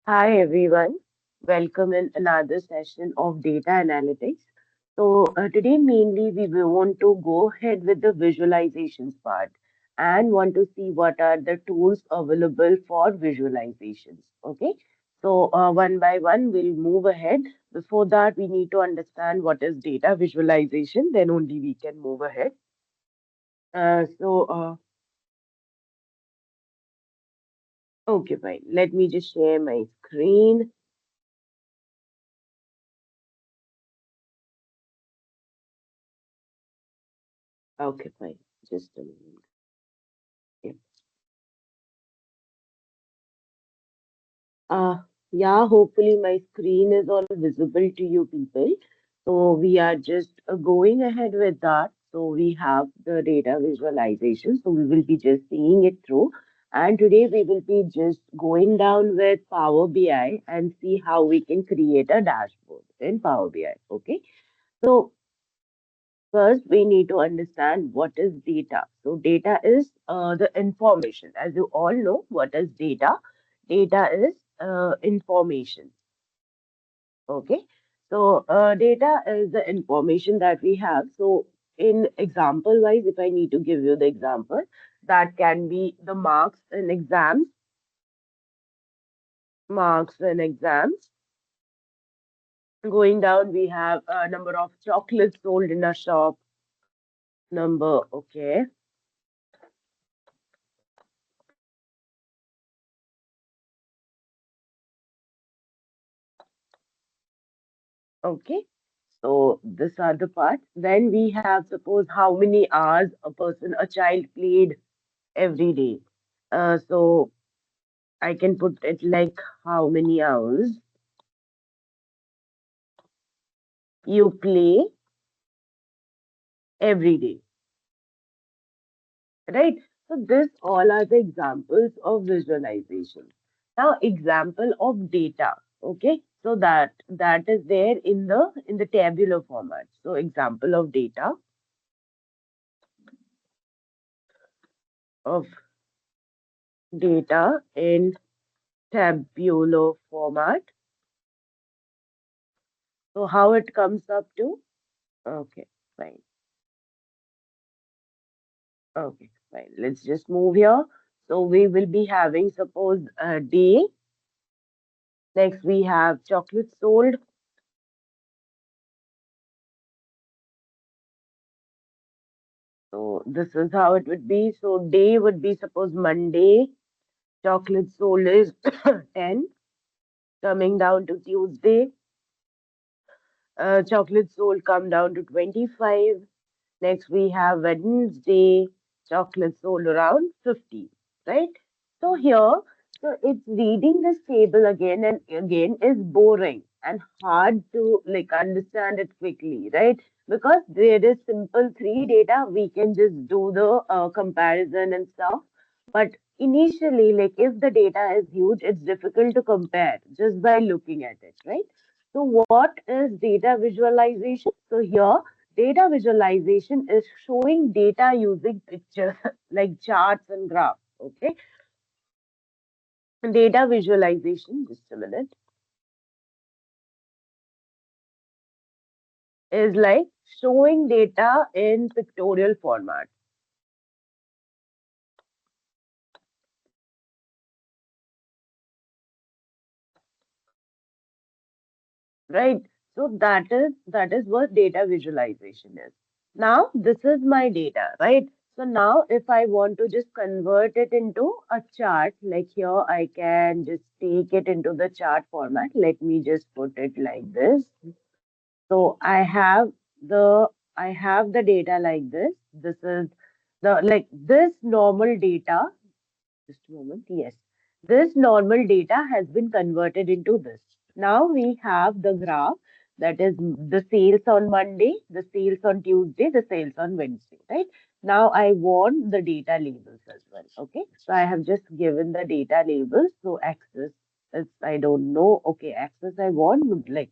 Hi everyone, welcome in another session of data analytics. Today mainly we will want to go ahead with the visualizations part and want to see what are the tools available for visualizations. Okay, one by one we'll move ahead. Before that, we need to understand what is data visualization, then only we can move ahead. Okay, fine. Let me just share my screen. Okay, fine. Just a moment. Yeah. Uh, yeah, hopefully my screen is all visible to you people. So we are just going ahead with that. So we have the data visualization. So we will be just seeing it through. And today we will be just going down with Power BI and see how we can create a dashboard in Power BI. Okay. So first, we need to understand what is data. So, data is the information. As you all know, what is data? Data is information. Okay. Data is the information that we have. So, in example wise, if I need to give you the example, that can be the marks in exams. Going down, we have a number of chocolates sold in a shop. Number, okay. Okay. So these are the parts. Then we have suppose how many hours a child played every day. So I can put it like how many hours you play every day, right? So this all are the examples of visualization. Now example of data. Okay, so that is there in the tabular format. So example of of data in tabular format. So how it comes up to? Okay, fine. Okay, fine. Let's just move here. So we will be having suppose a day. Next we have chocolate sold. So this is how it would be. So day would be suppose Monday. Chocolate sold is 10. Coming down to Tuesday. Chocolate sold come down to 25. Next, we have Wednesday, chocolate sold around 50, right? So here, so it's reading this table again and again is boring and hard to like understand it quickly, right? Because there is simple three data, we can just do the comparison and stuff. But initially, like if the data is huge, it's difficult to compare just by looking at it, right? So what is data visualization? So here data visualization is showing data using pictures like charts and graphs. Okay. Data visualization, just a minute, is like showing data in pictorial format, right? So that is what data visualization is. Now this is my data, right? So now if I want to just convert it into a chart, like here I can just take it into the chart format. Let me just put it like this. So I have the data like this. This is the like this normal data. Just a moment. Yes. This normal data has been converted into this. Now we have the graph that is the sales on Monday, the sales on Tuesday, the sales on Wednesday, right? Now I want the data labels as well. Okay. So I have just given the data labels. So access is I don't know. Okay, access I want like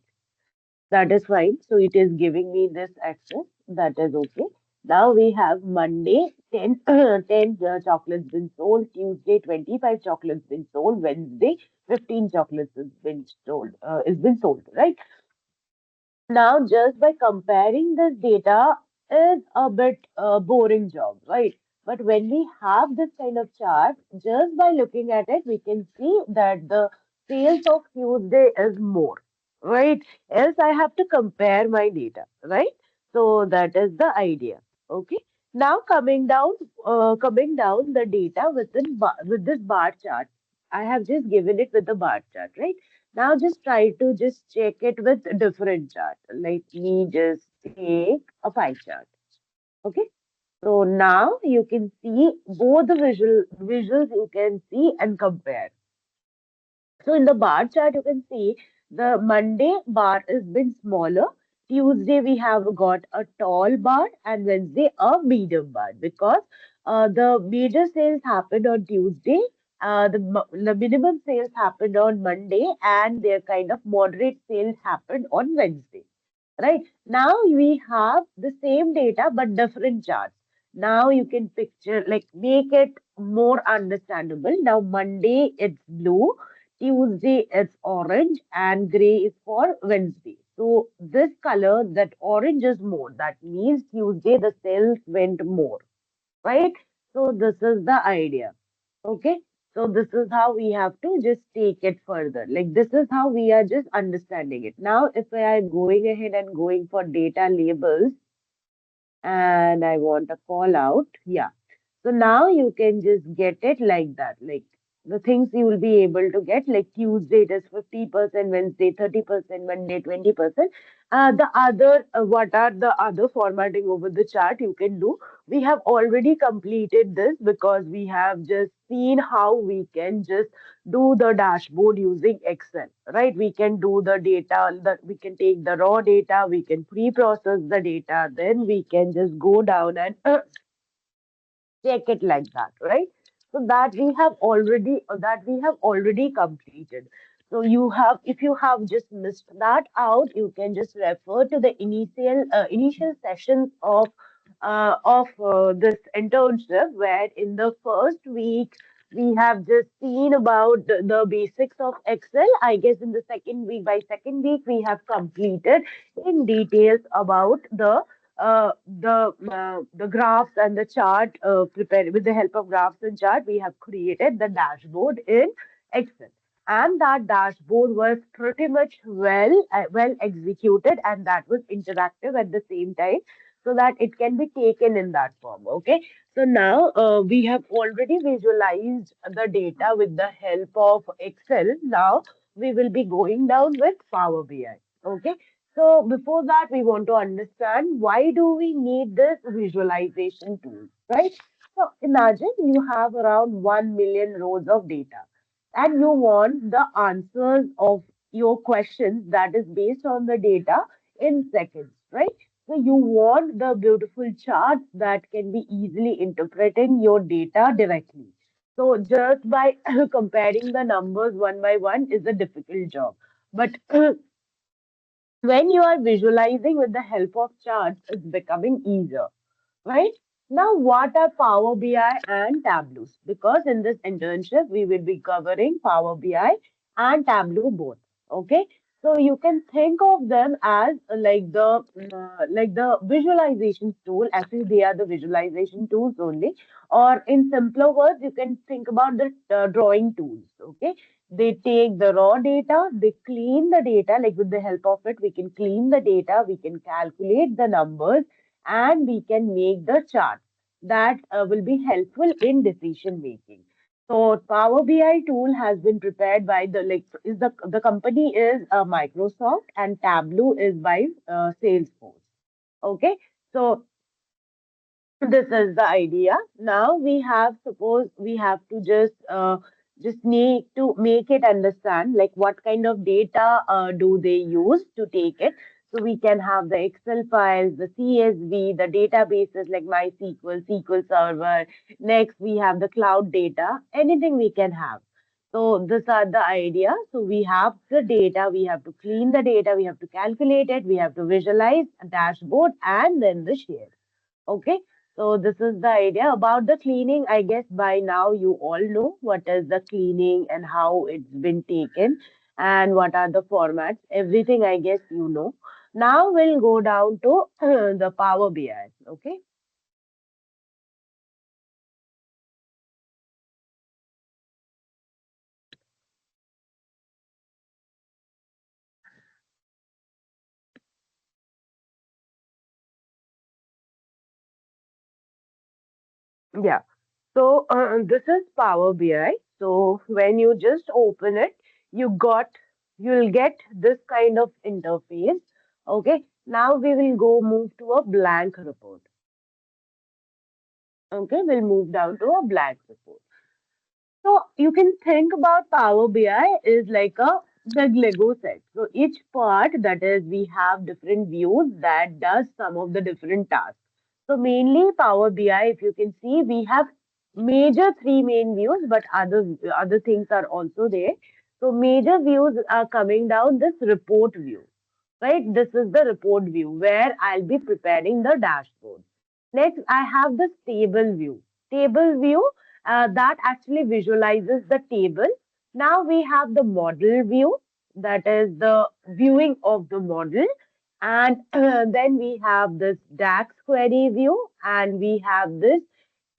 that is fine. So it is giving me this access. That is okay. Now we have Monday. 10, 10 chocolates been sold, Tuesday 25 chocolates been sold, Wednesday 15 chocolates has been sold, right? Now, just by comparing this data is a bit boring job, right? But when we have this kind of chart, just by looking at it, we can see that the sales of Tuesday is more, right? Else I have to compare my data, right? So that is the idea. Okay. Now coming down the data with this bar chart. I have just given it with the bar chart, right? Now just try to just check it with different chart. Let me just take a pie chart. Okay. So now you can see both the visuals you can see and compare. So in the bar chart, you can see the Monday bar has been smaller. Tuesday we have got a tall bar and Wednesday a medium bar because the major sales happened on Tuesday. The minimum sales happened on Monday and their kind of moderate sales happened on Wednesday. Right now we have the same data but different charts. Now you can picture like make it more understandable. Now Monday it's blue, Tuesday it's orange, and gray is for Wednesday. So this color, that orange is more. That means Tuesday the sales went more, right? So this is the idea. Okay. So this is how we have to just take it further. Like this is how we are just understanding it. Now, if I am going ahead and going for data labels and I want a call out, yeah. So now you can just get it like that. Like the things you will be able to get, like Tuesday it is 50%, Wednesday 30%, Monday 20%. What are the other formatting over the chart you can do? We have already completed this because we have just seen how we can just do the dashboard using Excel, right? We can do the data, that we can take the raw data, we can pre-process the data, then we can just go down and check it like that, right? So that we have already completed. So you have, if you have just missed that out, you can just refer to the initial sessions of this internship, where in the first week we have just seen about the basics of Excel. I guess in the second week, by second week, we have completed in details about the graphs and the chart prepared with the help of graphs and chart. We have created the dashboard in Excel, and that dashboard was pretty much well executed, and that was interactive at the same time, so that it can be taken in that form. Okay, so now we have already visualized the data with the help of Excel. Now we will be going down with Power BI. Okay, so before that, we want to understand why do we need this visualization tool, right? So imagine you have around 1 million rows of data and you want the answers of your questions that is based on the data in seconds, right? So you want the beautiful charts that can be easily interpreting your data directly. So just by comparing the numbers one by one is a difficult job. But when you are visualizing with the help of charts, it's becoming easier, right? Now, what are Power BI and Tableaus? Because in this internship, we will be covering Power BI and Tableau both. Okay, so you can think of them as like the visualization tool. Actually, they are the visualization tools only. Or in simpler words, you can think about the drawing tools. Okay, they take the raw data, they clean the data. Like with the help of it, we can clean the data, we can calculate the numbers, and we can make the chart that will be helpful in decision making. So Power BI tool has been prepared by the company is Microsoft, and Tableau is by Salesforce. Okay, so this is the idea. Now we have, suppose we have to just need to make it understand like what kind of data do they use to take it. So we can have the Excel files, the CSV, the databases like MySQL, SQL Server. Next we have the cloud data, anything we can have. So these are the idea. So we have the data, we have to clean the data, we have to calculate it, we have to visualize a dashboard, and then the share. Okay. So this is the idea about the cleaning. I guess by now you all know what is the cleaning and how it's been taken and what are the formats. Everything I guess you know. Now we'll go down to the Power BI. Okay. Yeah. So this is Power BI. So when you just open it, you got you'll get this kind of interface. Okay. Now we will go move to a blank report. Okay, we'll move down to a blank report. So you can think about Power BI is like a big Lego set. So each part that is we have different views that does some of the different tasks. So mainly Power BI, if you can see, we have major three main views, but other things are also there. So major views are coming down this report view, right? This is the report view where I'll be preparing the dashboard. Next, I have this table view. Table view that actually visualizes the table. Now we have the model view, that is the viewing of the model. And then we have this DAX query view and we have this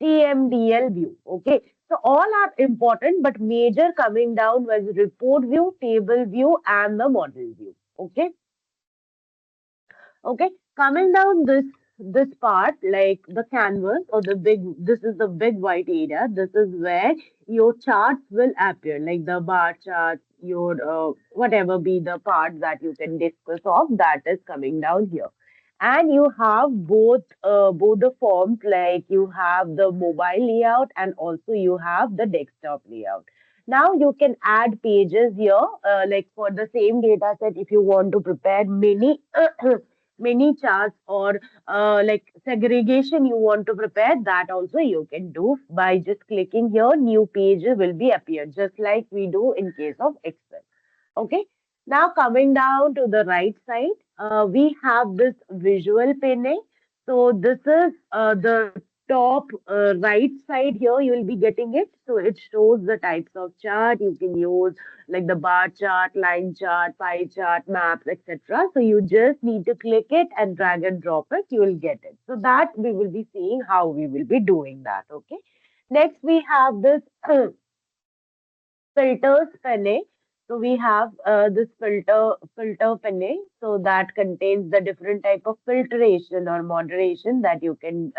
TMDL view. Okay. So all are important, but major coming down was report view, table view, and the model view. Okay. Okay, coming down this part, like the canvas or the big, this is the big white area. This is where your charts will appear, like the bar charts, your whatever be the part that you can discuss of, that is coming down here. And you have both the forms, like you have the mobile layout and also you have the desktop layout. Now you can add pages here, like for the same data set, if you want to prepare many many charts or like segregation you want to prepare, that also you can do by just clicking here. New page will be appear just like we do in case of Excel. Okay. Now coming down to the right side, we have this visual pinning. So this is the top right side here. You will be getting it. So it shows the types of chart you can use, like the bar chart, line chart, pie chart, maps, etc. So you just need to click it and drag and drop it. You will get it. So that we will be seeing how we will be doing that. Okay. Next we have this filters pane. So we have this filter pane. So that contains the different type of filtration or moderation that you can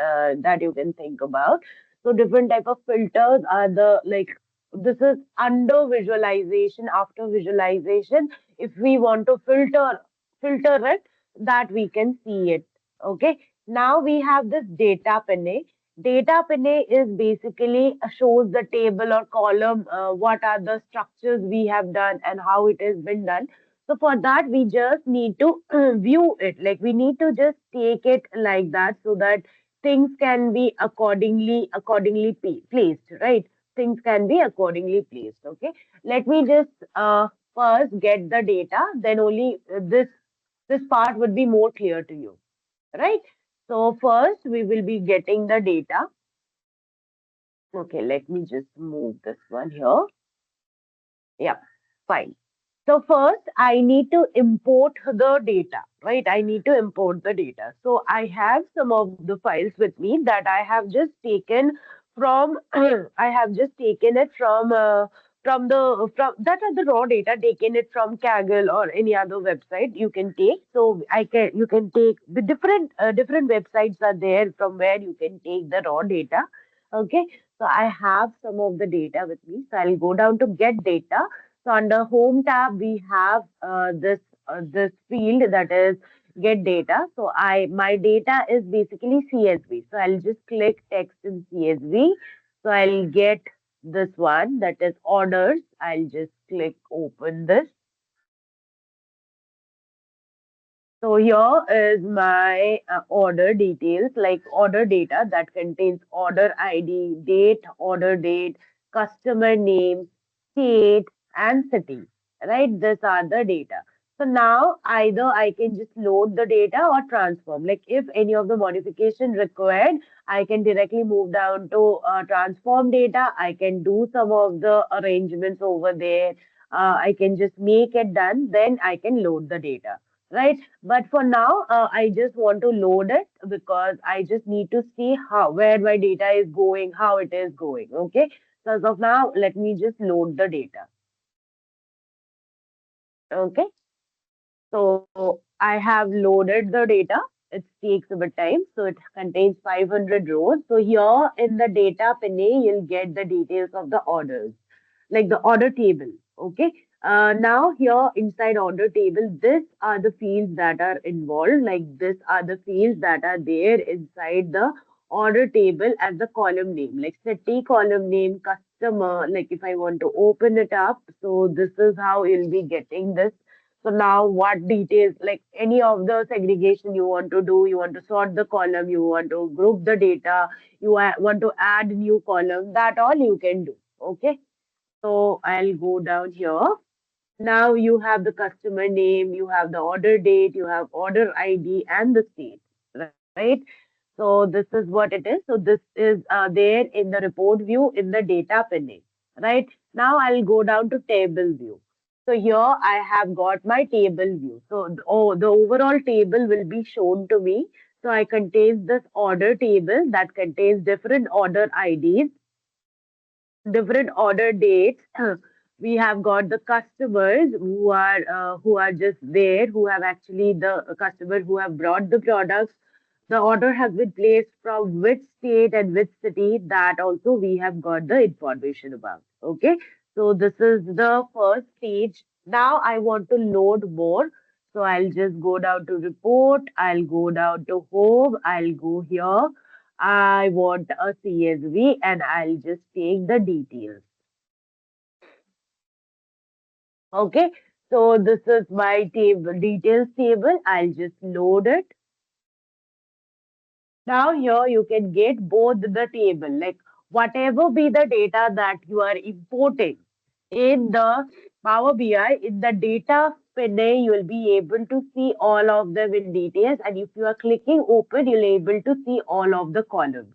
think about. So different type of filters are the like this is under visualization. After visualization, if we want to filter it, that we can see it. Okay. Now we have this data pane. Data pane is basically shows the table or column, what are the structures we have done and how it has been done. So for that, we just need to view it. Like we need to just take it like that so that things can be accordingly placed, right? Things can be accordingly placed. Okay. Let me just first get the data. Then only this part would be more clear to you, right? So first we will be getting the data. Okay, let me just move this one here. Yeah, fine. So first, I need to import the data, right? I need to import the data. So I have some of the files with me that I have just taken from. I have just taken it from that are the raw data, taken it from Kaggle or any other website you can take. So I can you can take the different websites are there from where you can take the raw data. Okay, so I have some of the data with me. So I'll go down to get data. So under home tab, we have this field that is get data. So I my data is basically CSV. So I'll just click text in CSV. So I'll get this one that is orders. I'll just click open this. So here is my order details, like order data that contains order ID, date, customer name, state, and city. Right? These are the data. So now either I can just load the data or transform. Like if any of the modification required, I can directly move down to transform data. I can do some of the arrangements over there. I can just make it done. Then I can load the data, right? But for now, I just want to load it because I just need to see how where my data is going, how it is going. Okay. So as of now, let me just load the data. Okay. So I have loaded the data. It takes a bit time. So it contains 500 rows. So here in the data pane, you'll get the details of the orders, like the order table. Okay. Now here inside order table, these are the fields that are involved. Like these are the fields that are there inside the order table as the column name, like city column name, customer. Like if I want to open it up, so this is how you'll be getting this. So now what details, like any of the segregation you want to do, you want to sort the column, you want to group the data, want to add new column, that all you can do. Okay. So I'll go down here. Now you have the customer name, you have the order date, you have order ID and the state, right? So this is what it is. So this is there in the report view in the data pane, right? Now I'll go down to table view. So here I have got my table view. So the overall table will be shown to me. So I contains this order table that contains different order IDs, different order dates. We have got the customers who are just there, who have actually the customer who have brought the products. The order has been placed from which state and which city. That also we have got the information about. Okay, so this is the first stage. Now I want to load more. So I'll just go down to report. I'll go down to home. I'll go here. I want a CSV and I'll just take the details. Okay, so this is my table, details table. I'll just load it. Now here you can get both the table, like whatever be the data that you are importing in the Power BI, in the data pane, you will be able to see all of them in details. And if you are clicking open, you'll be able to see all of the columns.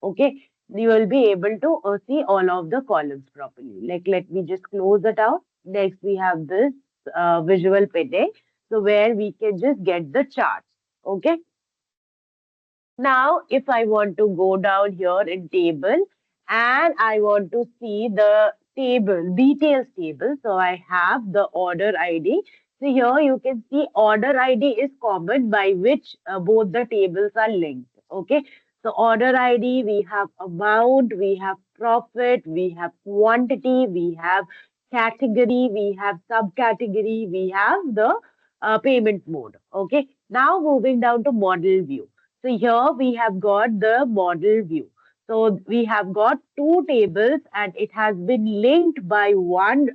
Okay, you will be able to see all of the columns properly. Like, let me just close it out. Next, we have this visual pane. So where we can just get the charts. Okay. Now, if I want to go down here in table and I want to see the table, details table, so I have the order ID. So here you can see order ID is common by which both the tables are linked. Okay. So order ID, we have amount, we have profit, we have quantity, we have category, we have subcategory, we have the payment mode. Okay. Now moving down to model view. So here we have got the model view. So we have got two tables and it has been linked by one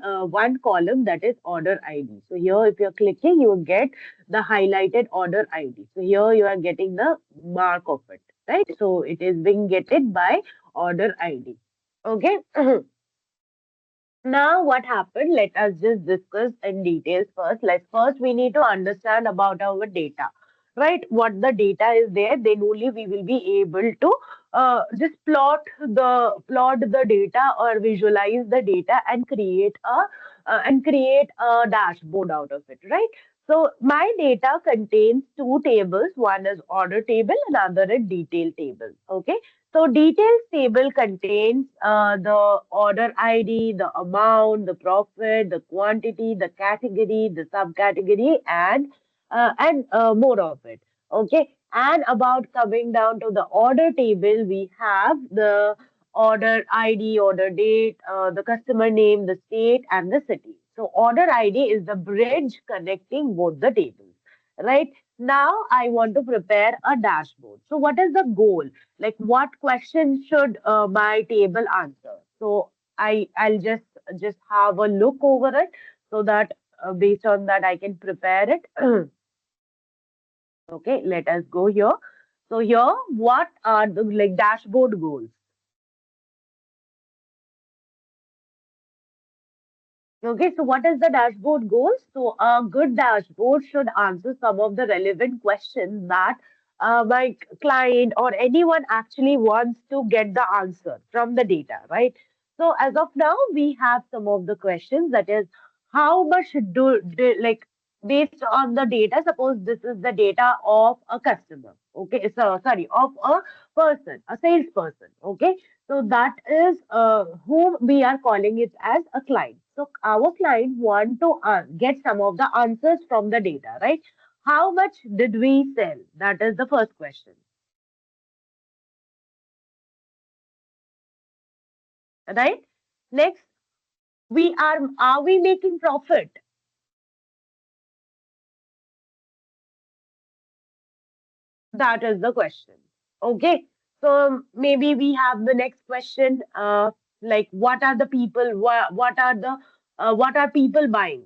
column, that is order ID. So here if you're clicking, you will get the highlighted order ID. So here you are getting the mark of it, right? So it is being getted by order ID. Okay. Now, what happened? Let us just discuss in details first. Let's first we need to understand about our data, right? What the data is there, then only we will be able to just plot the data or visualize the data and create a dashboard out of it, right? So my data contains two tables. One is order table, another is detail table. Okay. So details table contains the order ID, the amount, the profit, the quantity, the category, the subcategory, and more of it. Okay. And about coming down to the order table, we have the order ID, order date, the customer name, the state, and the city. So order ID is the bridge connecting both the tables. Right. Now I want to prepare a dashboard. So what is the goal? Like what question should my table answer? So I'll just have a look over it so that based on that I can prepare it. Okay, let us go here. So here, what are the like dashboard goals? Okay, so what is the dashboard goal? So a good dashboard should answer some of the relevant questions that my client or anyone actually wants to get the answer from the data, right? So as of now, we have some of the questions that is how much like based on the data, suppose this is the data of a customer, okay, so sorry, of a person, a salesperson, okay, so that is whom we are calling it as a client. So our client want to get some of the answers from the data, right? How much did we sell? That is the first question, right? Next, are we making profit? That is the question. Okay. So maybe we have the next question. Like what are the people? What are people buying?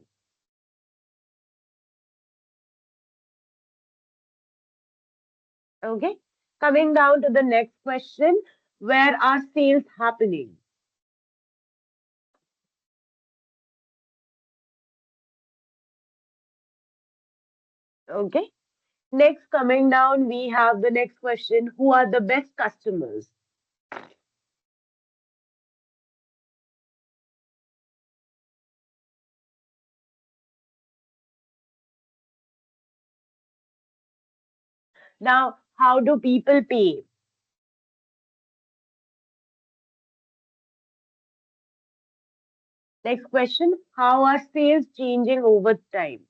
Okay. Coming down to the next question, where are sales happening? Okay. Next, coming down, we have the next question, who are the best customers? Now, how do people pay? Next question, how are sales changing over time?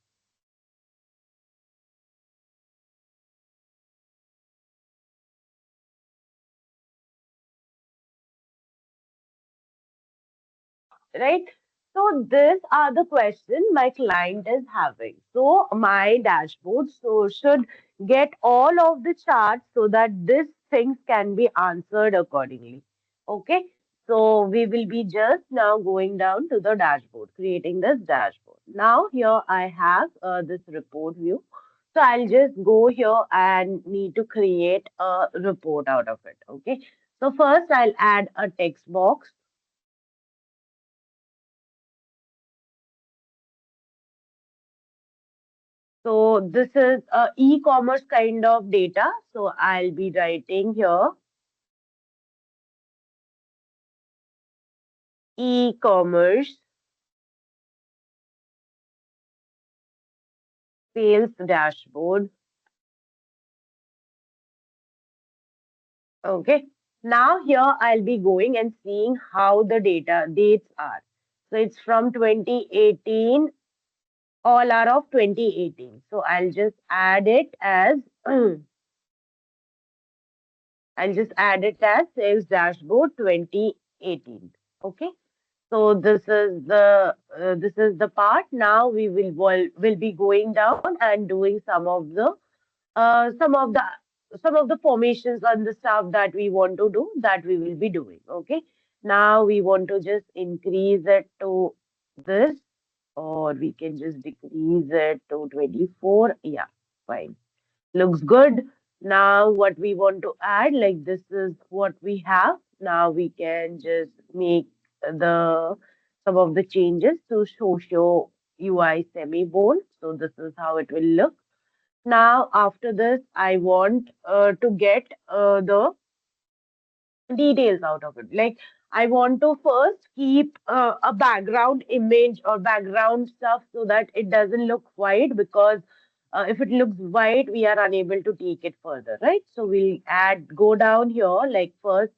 Right? So these are the questions my client is having. So my dashboard should get all of the charts so that these things can be answered accordingly. Okay. So we will be just now going down to the dashboard, creating this dashboard. Now here I have this report view. So I'll just go here and need to create a report out of it. Okay. So first I'll add a text box. So this is a e-commerce kind of data. So I'll be writing here e-commerce sales dashboard. Okay. Now here I'll be going and seeing how the data dates are. So it's from 2018, all are of 2018. So I'll just add it as I'll just add it as sales dashboard 2018. Okay. So this is the part. Now will be going down and doing some of the some of the formations and the stuff that we want to do that we will be doing. Okay. Now we want to just increase it to this, or we can just decrease it to 24. Yeah, fine. Looks good. Now what we want to add, like this is what we have. Now we can just make the some of the changes to show UI semi-bold. So this is how it will look. Now after this, I want to get the details out of it. Like I want to first keep a background image or background stuff so that it doesn't look white, because if it looks white, we are unable to take it further, right? So we'll go down here. Like first,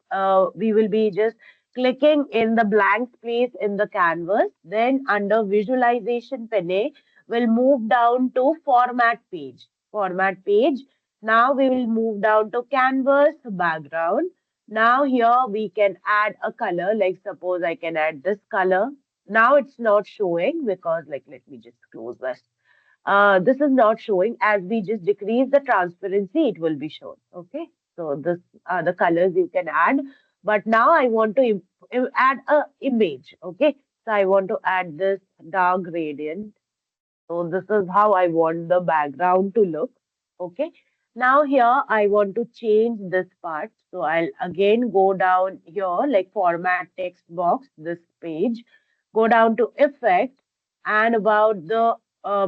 we will be just clicking in the blank space in the canvas. Then under visualization pane, we'll move down to format page. Format page. Now we will move down to canvas background. Now here we can add a color, like suppose I can add this color. Now it's not showing because like, let me just close this. This is not showing. As we just decrease the transparency, it will be shown. Okay. So this are the colors you can add. But now I want to add a image. Okay. So I want to add this dark gradient. So this is how I want the background to look. Okay. Now here I want to change this part. So I'll again go down here like format text box, this page. go down to effect, and about the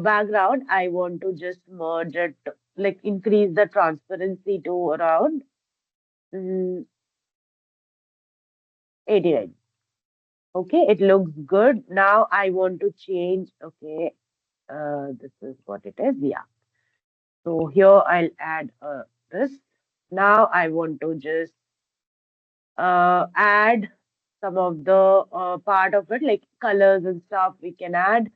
background, I want to just merge it, like increase the transparency to around 89. Okay, it looks good. Now I want to change. Okay, this is what it is. Yeah. So here I'll add this. Now I want to just add some of the part of it, like colors and stuff we can add.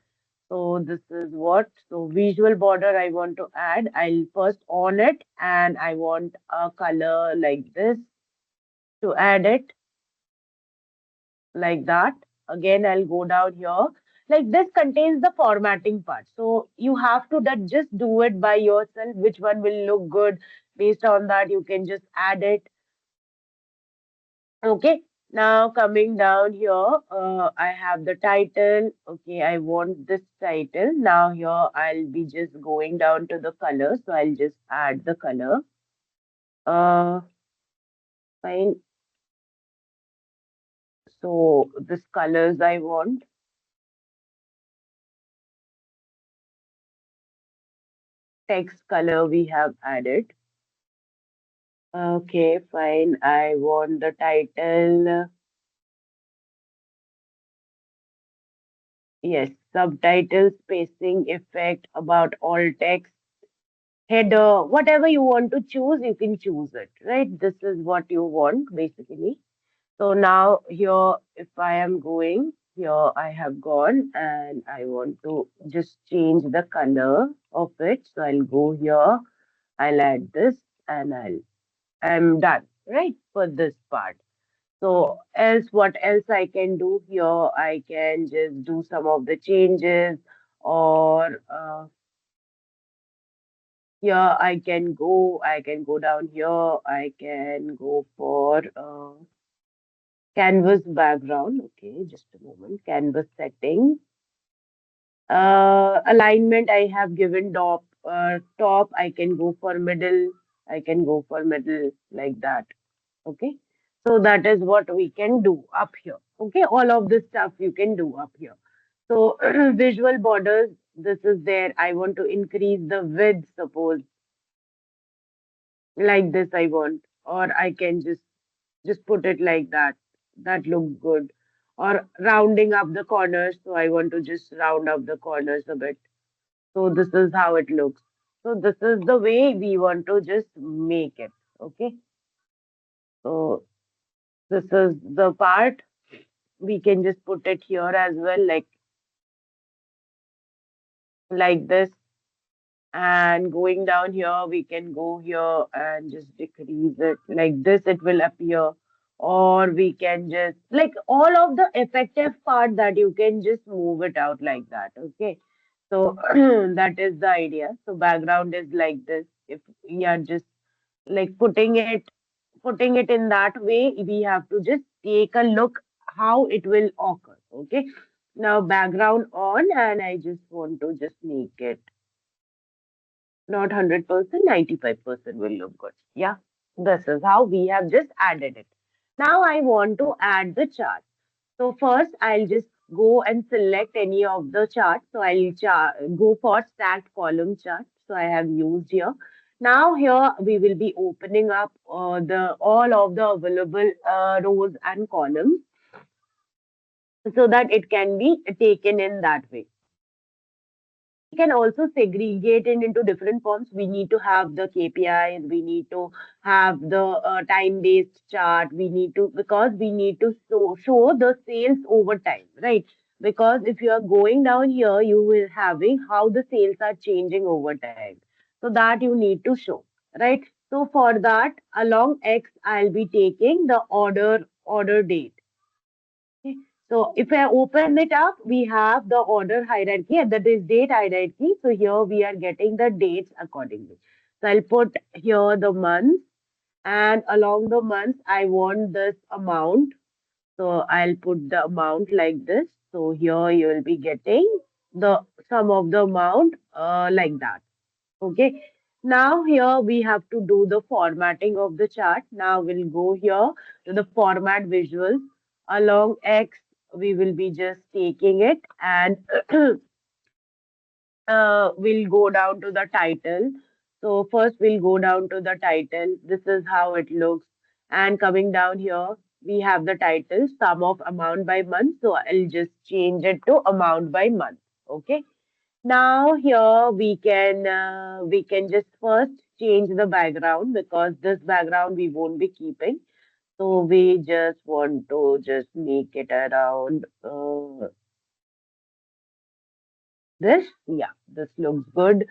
So this is what. So visual border I want to add. I'll first on it and I want a color like this to add it like that. Again, I'll go down here. Like this contains the formatting part. So you have to that just do it by yourself. Which one will look good? Based on that, you can just add it. Okay. Now coming down here, I have the title. Okay, I want this title. Now here I'll be just going down to the color. So I'll just add the color. Uh, Fine. So this colors I want. Text color we have added. Okay, fine. I want the title. Yes, subtitle, spacing, effect, about all text, header, whatever you want to choose, you can choose it, right? This is what you want basically. So now here, if I am going, here I have gone and I want to just change the color of it. So I'll go here, I'll add this and I'm done, right? For this part. So else, what else I can do here? I can just do some of the changes, or here I can go down here. I can go for canvas background. Okay, just a moment. Canvas setting. Alignment I have given top. Top I can go for middle. I can go for middle like that. Okay. So that is what we can do up here. Okay. All of this stuff you can do up here. So visual borders, this is there. I want to increase the width, suppose like this I want, or I can just put it like that. That looks good. Or rounding up the corners. So I want to just round up the corners a bit. So this is how it looks. So this is the way we want to just make it. Okay. So this is the part. We can just put it here as well, like this. And going down here, we can go here and just decrease it like this. It will appear, or we can just like all of the effective part that you can just move it out like that. Okay, so that is the idea. So background is like this. If we are just like putting it in that way, we have to just take a look how it will occur. Okay, now background on, and I just want to just make it not 100%, 95% will look good. Yeah, this is how we have just added it. Now I want to add the chart. So first I'll just go and select any of the charts. So I'll go for stacked column chart. So I have used here. Now here we will be opening up the all of the available rows and columns so that it can be taken in that way. We can also segregate it into different forms. We need to have the KPIs, we need to have the time-based chart, we need to, because we need to show the sales over time, right? Because if you are going down here, you will having how the sales are changing over time. So that you need to show, right? So for that, along X, I'll be taking the order date. Okay. So if I open it up, we have the order hierarchy and that is date hierarchy. So here we are getting the dates accordingly. So I'll put here the month, and along the month, I want this amount. So I'll put the amount like this. So here you will be getting the sum of the amount like that. Okay. Now here we have to do the formatting of the chart. Now we'll go here to the format visuals along X. we will be just taking it and we'll go down to the title. So first we'll go down to the title. This is how it looks. And coming down here, we have the title, sum of amount by month. So I'll just change it to amount by month. Okay. Now here we can just first change the background because this background we won't be keeping. So we just want to just make it around this. Yeah, this looks good.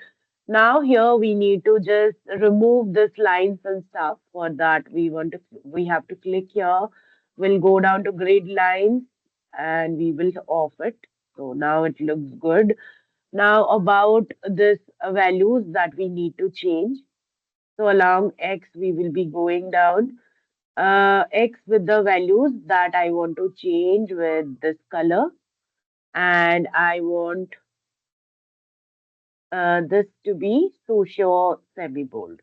Now here we need to just remove this lines and stuff. For that we have to click here. We'll go down to grid lines and we will off it. So now it looks good. Now about this values that we need to change. So along X we will be going down. X with the values that I want to change with this color, and I want this to be socio semi-bold.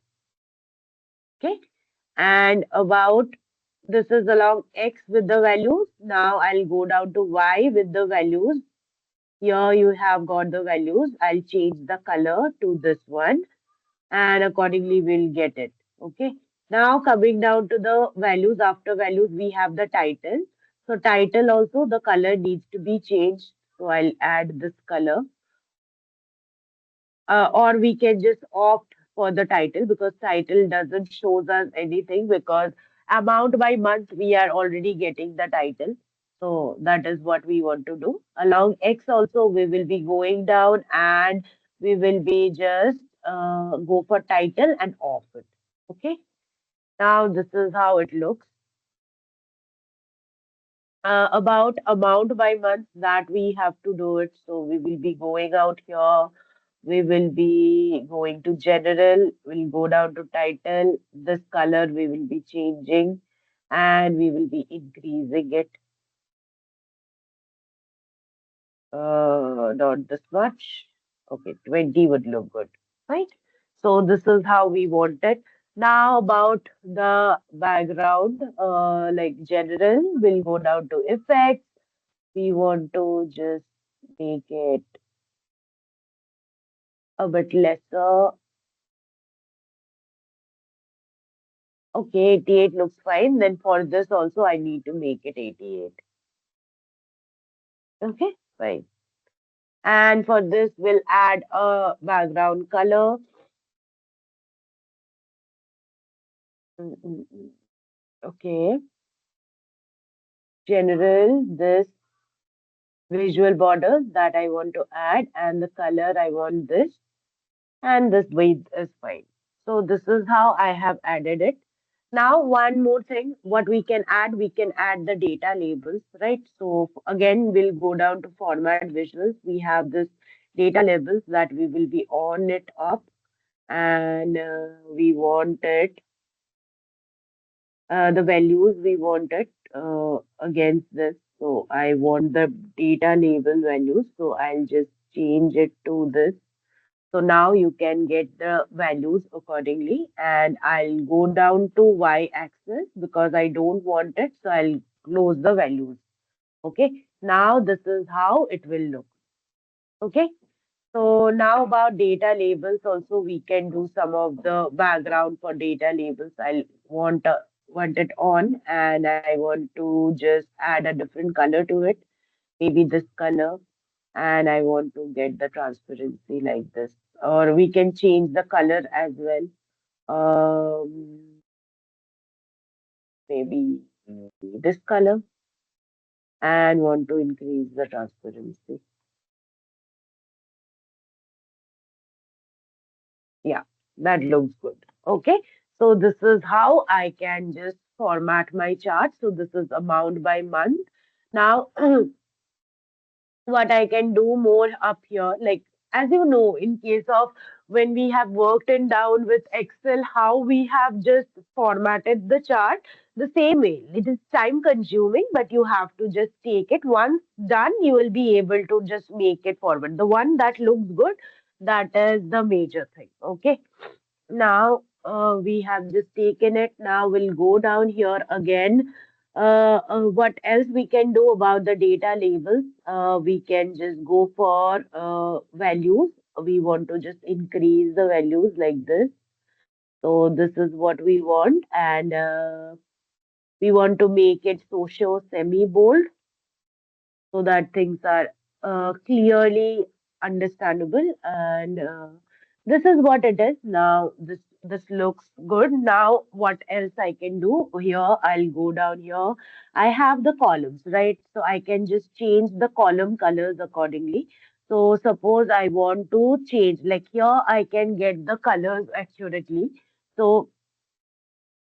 Okay. And about this is along X with the values. Now I'll go down to Y with the values. Here you have got the values. I'll change the color to this one and accordingly we'll get it. Okay. Now coming down to the values, after values, we have the title. So title also the color needs to be changed. So I'll add this color. Or we can just opt for the title because title doesn't shows us anything because amount by month we are already getting the title. So that is what we want to do. Along X also we will be going down and we will be just go for title and off it. Okay. Now this is how it looks. About amount by month that we have to do it. So we will be going out here. We will be going to general. We'll go down to title. This color we will be changing and we will be increasing it. Not this much. Okay, 20 would look good, right? So this is how we want it. Now about the background, like general, we'll go down to effects. We want to just make it a bit lesser. Okay, 88 looks fine. Then for this also, I need to make it 88. Okay, fine. And for this, we'll add a background color. Mm, mm, mm. Okay, general, this visual border that I want to add, and the color I want this. And this width is fine. So this is how I have added it. Now, one more thing, what we can add the data labels, right? So again, we'll go down to format visuals. We have this data labels that we will be on it up and we want it, the values we want it against this. So I want the data label values. So I'll just change it to this. So now you can get the values accordingly and I'll go down to Y axis because I don't want it. So I'll close the values. Okay. Now this is how it will look. Okay. So now about data labels also we can do some of the background for data labels. I'll want it on and I want to just add a different color to it. Maybe this color and I want to get the transparency like this. Or we can change the color as well. Maybe this color and want to increase the transparency. Yeah, that looks good. Okay, so this is how I can just format my chart. So this is amount by month. Now what I can do more up here. Like, as you know, in case of when we have worked in down with Excel, how we have just formatted the chart the same way. It is time consuming, but you have to just take it. Once done, you will be able to just make it forward. The one that looks good, that is the major thing. Okay. Now we have just taken it. Now we'll go down here again. What else we can do about the data labels? We can just go for values. We want to just increase the values like this. So this is what we want, and we want to make it social semi-bold so that things are clearly understandable. And this is what it is. Now this looks good. Now what else I can do here? I'll go down here. I have the columns, right? So I can just change the column colors accordingly. So suppose I want to change, like here I can get the colors accurately. So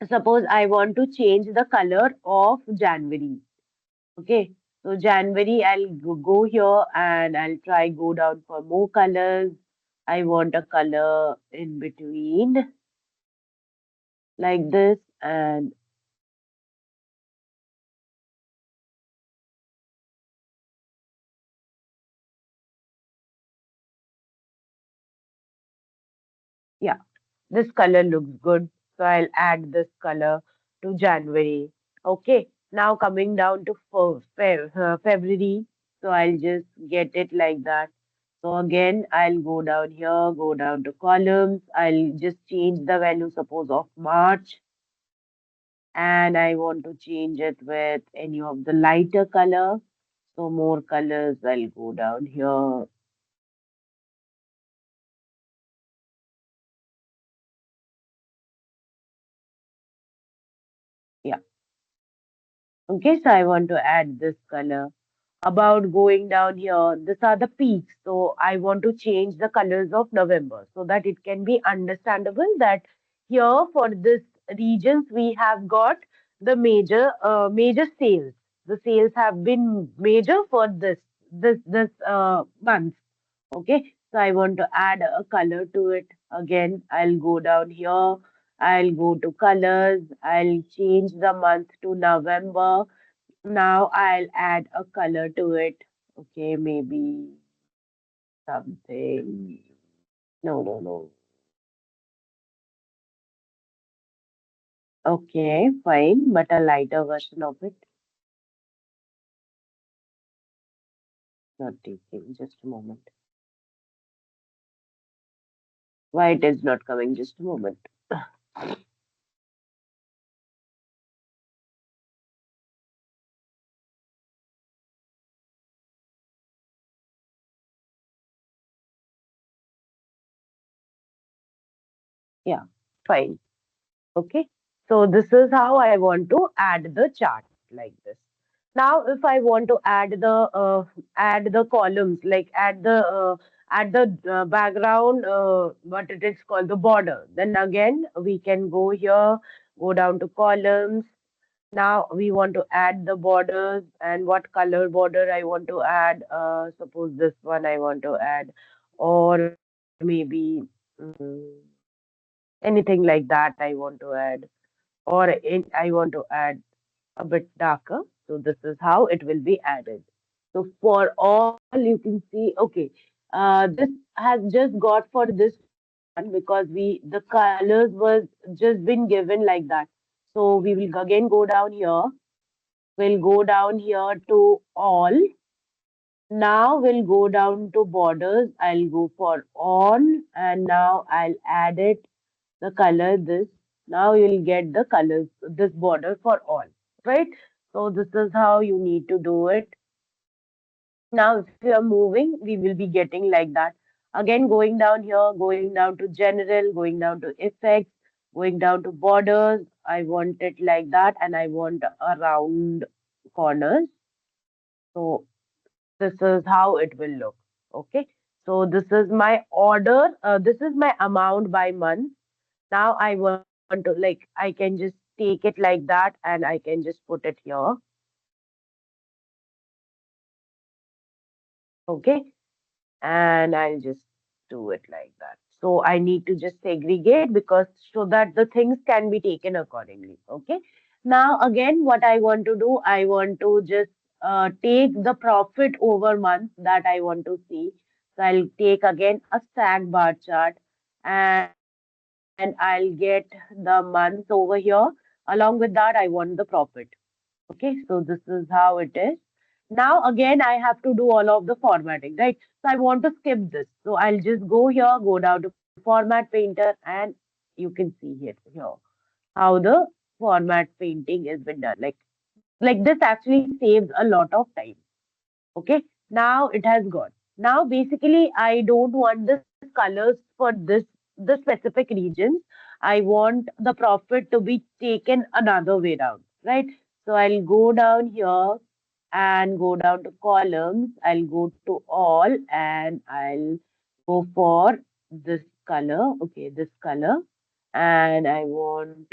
suppose I want to change the color of January. Okay, so January, I'll go here and I'll try go down for more colors. I want a color in between like this, and yeah, this color looks good. So I'll add this color to January. Okay, now coming down to February, so I'll just get it like that. So again, I'll go down here, go down to columns. I'll just change the value, suppose of March, and I want to change it with any of the lighter color. So more colors, I'll go down here. Yeah. Okay, so I want to add this color. About going down here, these are the peaks. So I want to change the colors of November so that it can be understandable that here for this regions we have got the major sales. The sales have been major for this month. Okay, so I want to add a color to it. Again, I'll go down here. I'll go to colors. I'll change the month to November. Now I'll add a color to it. Okay, maybe something. No, no, no. Okay, fine, but a lighter version of it. Not taking. Just a moment. Why it is not coming? Just a moment. Yeah, fine. Okay, so this is how I want to add the chart like this. Now, if I want to add the columns, like add the background, what it is called the border, then again we can go here, go down to columns. Now we want to add the borders and what color border I want to add. Suppose this one I want to add, or maybe mm, anything like that I want to add, or I want to add a bit darker. So this is how it will be added. So for all you can see, okay, this has just got for this one because the colors was just been given like that. So we will again go down here. We'll go down here to all. Now we'll go down to borders. I'll go for on, and now I'll add it the color this. Now you'll get the colors, this border for all, right? So this is how you need to do it. Now, if you are moving, we will be getting like that. Again, going down here, going down to general, going down to effects, going down to borders. I want it like that, and I want a round corners. So this is how it will look. Okay. So this is my order. This is my amount by month. Now I want to like I can just take it like that and I can just put it here. Okay. And I'll just do it like that. So I need to just segregate because so that the things can be taken accordingly. Okay. Now again, what I want to do, I want to just take the profit over month that I want to see. So I'll take again a stack bar chart and I'll get the months over here. Along with that, I want the profit. Okay, so this is how it is. Now again, I have to do all of the formatting, right? So I want to skip this. So I'll just go here, go down to Format Painter, and you can see here how the format painting has been done. Like this actually saves a lot of time. Okay, now it has got. Now basically, I don't want this colors for the specific regions. I want the profit to be taken another way down, right? So I'll go down here and go down to columns. I'll go to all and I'll go for this color. Okay, this color, and I want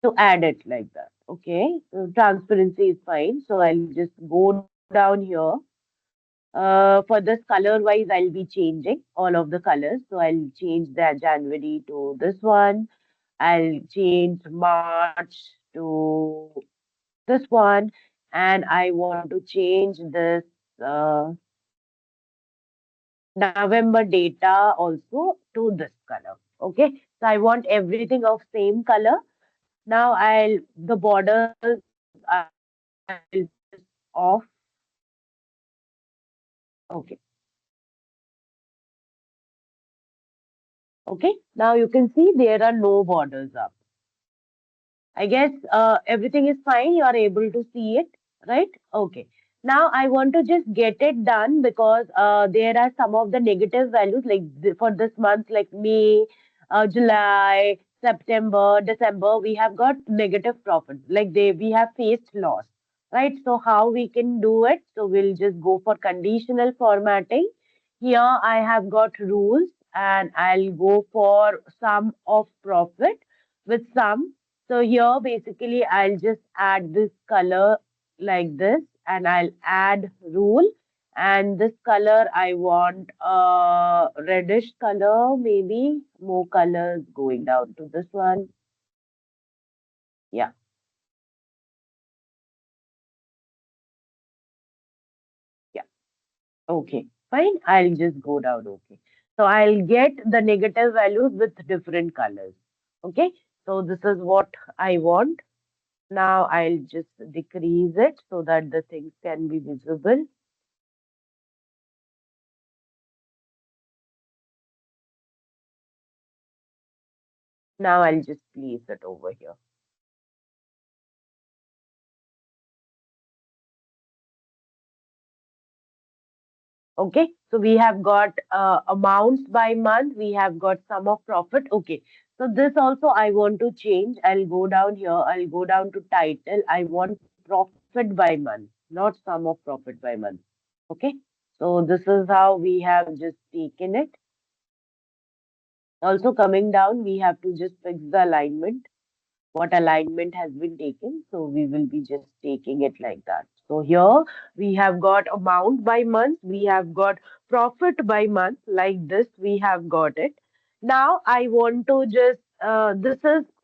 to add it like that. Okay, so transparency is fine. So I'll just go down here. For this color wise, I'll be changing all of the colors. So I'll change that January to this one. I'll change March to this one. And I want to change this uh, November data also to this color. Okay, so I want everything of same color. Now the borders I'll just off. Okay. Okay. Now you can see there are no borders up. I guess everything is fine. You are able to see it, right? Okay. Now I want to just get it done because there are some of the negative values like for this month, like May, July, September, December, we have got negative profit. Like we have faced loss, right? So how we can do it? So we'll just go for conditional formatting. Here I have got rules and I'll go for sum of profit with sum. So here basically I'll just add this color like this and I'll add rule, and this color I want a reddish color, maybe more colors going down to this one. Yeah, yeah. Okay, fine. I'll just go down. Okay. So I'll get the negative values with different colors. Okay. So this is what I want. Now I'll just decrease it so that the things can be visible. Now I'll just place it over here. Okay, so we have got amounts by month, we have got sum of profit. Okay, so this also I want to change. I'll go down here, I'll go down to title. I want profit by month, not sum of profit by month. Okay, so this is how we have just taken it. Also, coming down, we have to just fix the alignment, what alignment has been taken. So we will be just taking it like that. So here we have got amount by month, we have got profit by month, like this we have got it. Now I want to just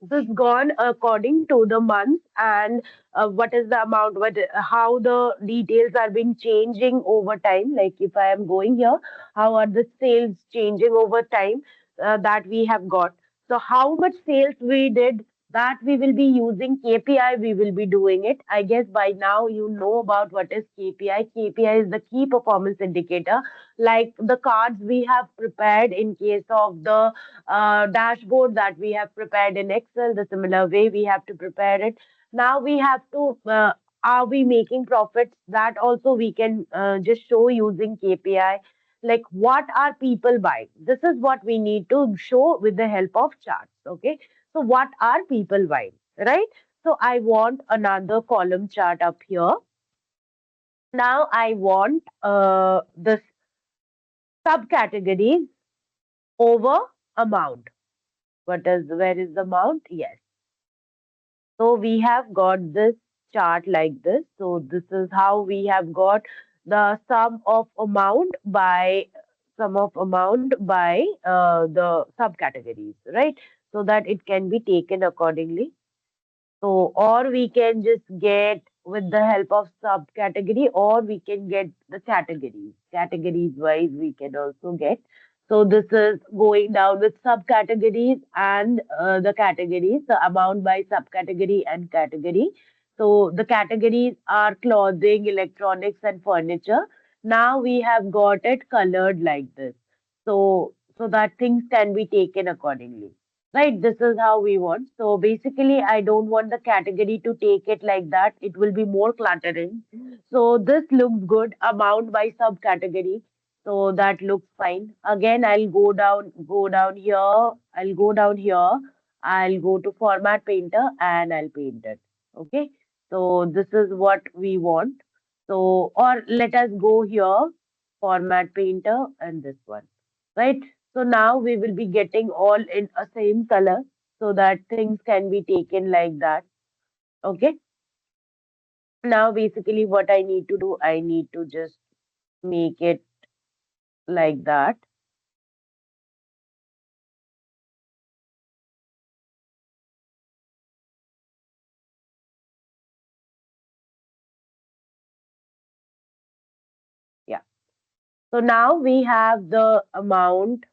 this gone according to the month and what is the amount, how the details are being changing over time. Like if I am going here, how are the sales changing over time that we have got. So how much sales we did, that we will be using KPI, we will be doing it. I guess by now you know about what is KPI. KPI is the key performance indicator, like the cards we have prepared in case of the dashboard that we have prepared in Excel. The similar way we have to prepare it. Now we have to, are we making profits? That also we can just show using KPI. Like what are people buying? This is what we need to show with the help of charts. Okay, so what are people buying, right? So I want another column chart up here. Now I want the subcategories over amount. Where is the amount? Yes. So we have got this chart like this. So this is how we have got the sum of amount by the subcategories, right? So that it can be taken accordingly. So, or we can just get with the help of subcategory, or we can get the categories. Categories wise, we can also get. So this is going down with subcategories and the categories, the amount by subcategory and category. So the categories are clothing, electronics, and furniture. Now we have got it colored like this. So that things can be taken accordingly. Right, this is how we want. So basically, I don't want the category to take it like that. It will be more cluttering. So this looks good. Amount by subcategory. So that looks fine. Again, I'll go down here. I'll go down here. I'll go to Format Painter and I'll paint it. Okay. So this is what we want. So, or let us go here, Format Painter and this one. Right. So now we will be getting all in a same color so that things can be taken like that. Okay. Now basically what I need to do, I need to just make it like that. Yeah. So now we have the amount,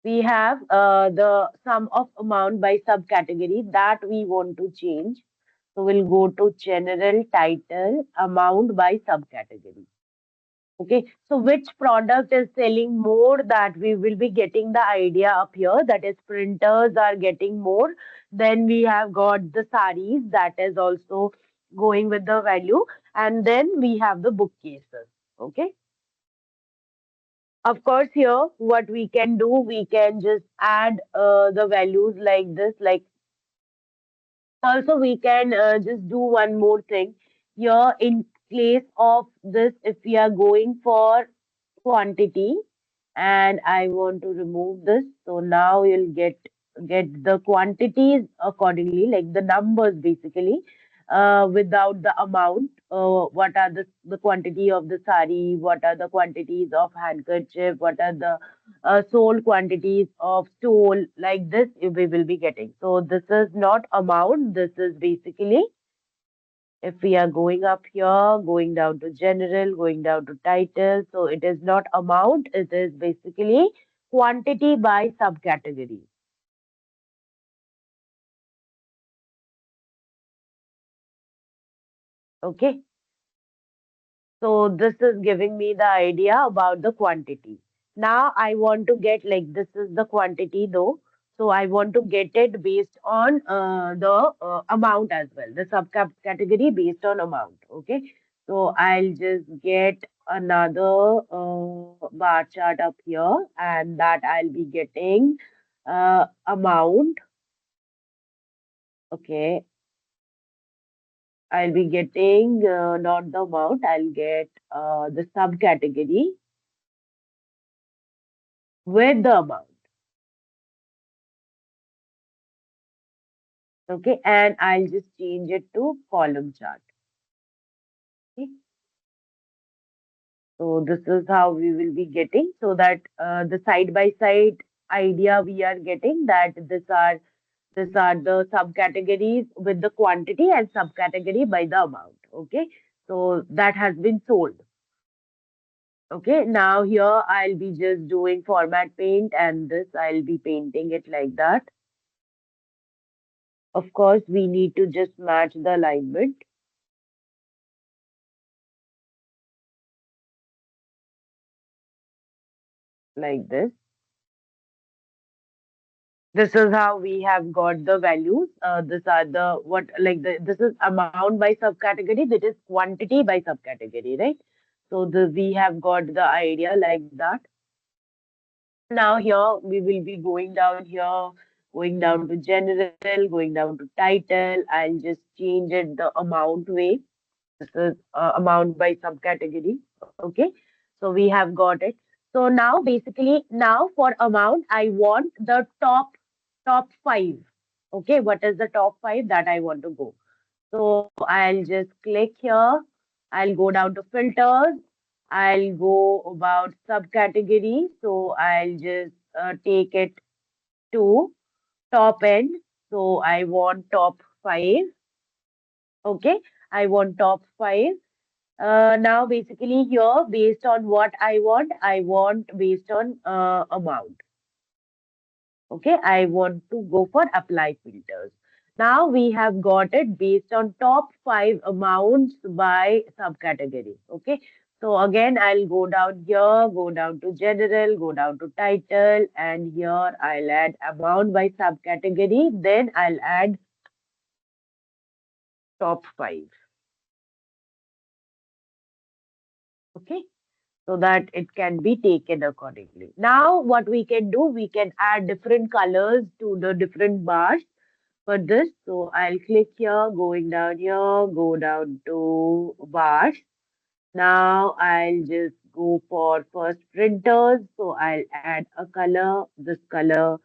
we have the sum of amount by subcategory that we want to change. So we'll go to general title amount by subcategory. Okay, so which product is selling more, that we will be getting the idea up here. That is, printers are getting more. Then we have got the saris that is also going with the value. And then we have the bookcases. Okay. Of course, here what we can do, we can just add the values like this. Like also we can just do one more thing here in place of this. If we are going for quantity, and I want to remove this. So now you'll get the quantities accordingly, like the numbers basically, without the amount. What are the quantity of the sari? What are the quantities of handkerchief? What are the sold quantities of stole? Like this, we will be getting. So this is not amount. This is basically, if we are going up here, going down to general, going down to title, so it is not amount, it is basically quantity by subcategory. Okay. So this is giving me the idea about the quantity. Now I want to get, like, this is the quantity though. So I want to get it based on the amount as well, the subcategory based on amount. Okay. So I'll just get another bar chart up here, and that I'll be getting amount. Okay. I'll be getting not the amount, I'll get the subcategory with the amount. Okay, and I'll just change it to column chart. Okay, so this is how we will be getting, so that the side by side idea we are getting, that these are the subcategories with the quantity and subcategory by the amount. Okay, so that has been sold. Okay, now here I'll be just doing format paint, and this I'll be painting it like that. Of course, we need to just match the alignment like this. This is how we have got the values. This are the what, like, this is amount by subcategory. That is quantity by subcategory, right? So we have got the idea like that. Now here we will be going down here, going down to general, going down to title. I'll just change it the amount way. This is amount by subcategory. Okay, so we have got it. So now basically, now for amount, I want the top five. Okay, what is the top five that I want to go? So I'll just click here. I'll go down to filters. I'll go about subcategory. So I'll just take it to top end. So I want top five. Okay, I want top five. Now basically here, based on what I want based on amount. Okay, I want to go for apply filters. Now we have got it based on top five amounts by subcategory. Okay, so again, I'll go down here, go down to general, go down to title, and here I'll add amount by subcategory. Then I'll add top five. Okay, so that it can be taken accordingly. Now, what we can do, we can add different colors to the different bars for this. So I'll click here, going down here, go down to bars. Now I'll just go for first printers. So I'll add a color, this color.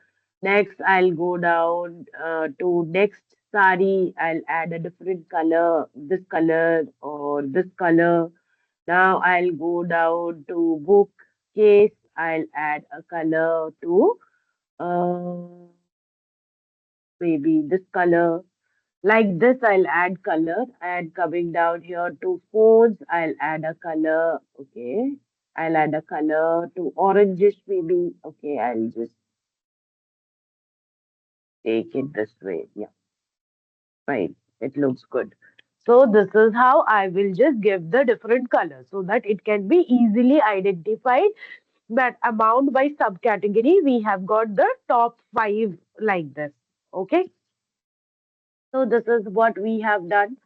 Next, I'll go down to next sari. I'll add a different color, this color or this color. Now I'll go down to bookcase. I'll add a color to maybe this color. Like this, I'll add color, and coming down here to phones, I'll add a color. Okay, I'll add a color to orangish maybe. Okay, I'll just take it this way. Yeah, fine. It looks good. So this is how I will just give the different colors so that it can be easily identified that amount by subcategory. We have got the top five like this. Okay, so this is what we have done.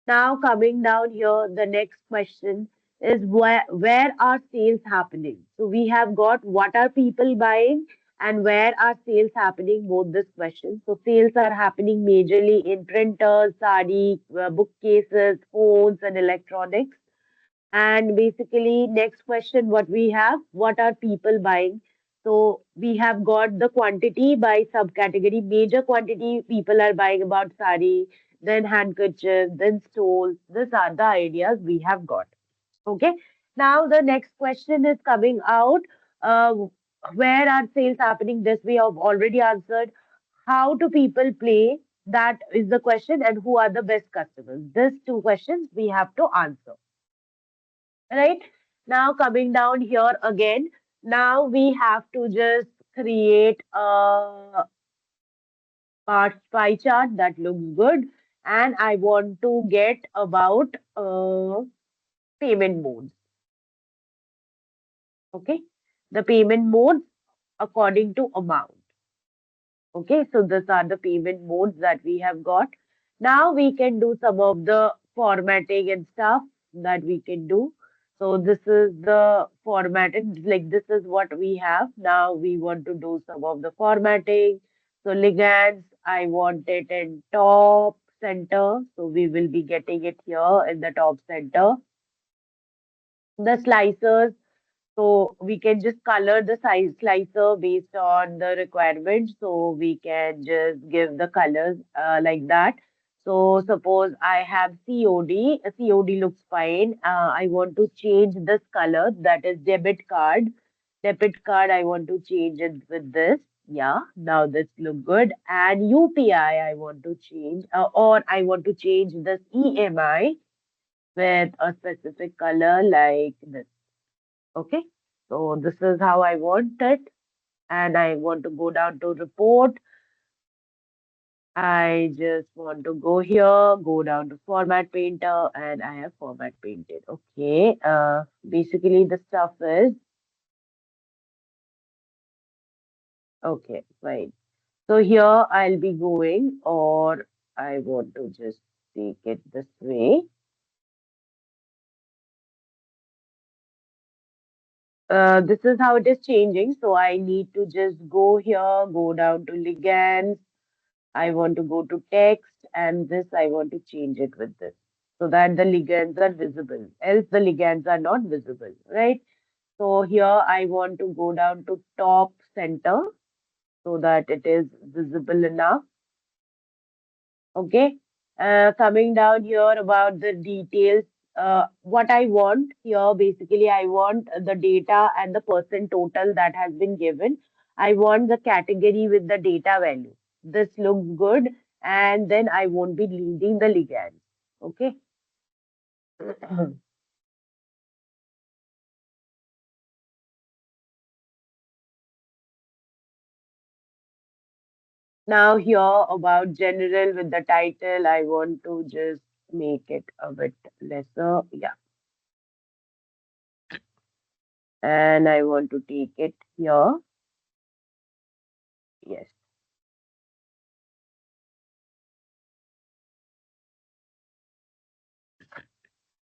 Now coming down here, the next question is where are sales happening? So we have got what are people buying and where are sales happening, both this question. So sales are happening majorly in printers, sari, bookcases, phones and electronics. And basically, next question, what we have, what are people buying? So we have got the quantity by subcategory. Major quantity people are buying about sari, then handkerchiefs, then stoles. These are the ideas we have got. Okay. Now the next question is coming out. Uh, where are sales happening? This we have already answered. How do people play? That is the question. And who are the best customers? These two questions we have to answer. Right? Now coming down here again, now we have to just create a parts pie chart that looks good, and I want to get about payment modes. Okay, the payment modes according to amount. Okay, so these are the payment modes that we have got. Now we can do some of the formatting and stuff that we can do. So this is the formatted, like this is what we have. Now we want to do some of the formatting. So ligands, I want it in top center. So we will be getting it here in the top center. The slicers, so we can just color the size slicer based on the requirement. So we can just give the colors like that. So suppose I have COD, a COD looks fine. I want to change this color, that is debit card. Debit card, I want to change it with this. Yeah, now this look good. And UPI, I want to change, or I want to change this EMI with a specific color like this. Okay, so this is how I want it, and I want to go down to report. I just want to go here, go down to format painter, and I have format painted. Okay, basically the stuff is okay, fine. So here I'll be going, or I want to just take it this way. This is how it is changing. So I need to just go here, go down to ligand. I want to go to text, and this I want to change it with this so that the ligands are visible. Else the ligands are not visible, right? So here I want to go down to top center so that it is visible enough. Okay. Coming down here about the details. What I want here, basically, I want the data and the percent total that has been given. I want the category with the data value. This looks good, and then I won't be needing the ligand. Okay. Now here about general with the title, I want to just make it a bit lesser. Yeah. And I want to take it here. Yes.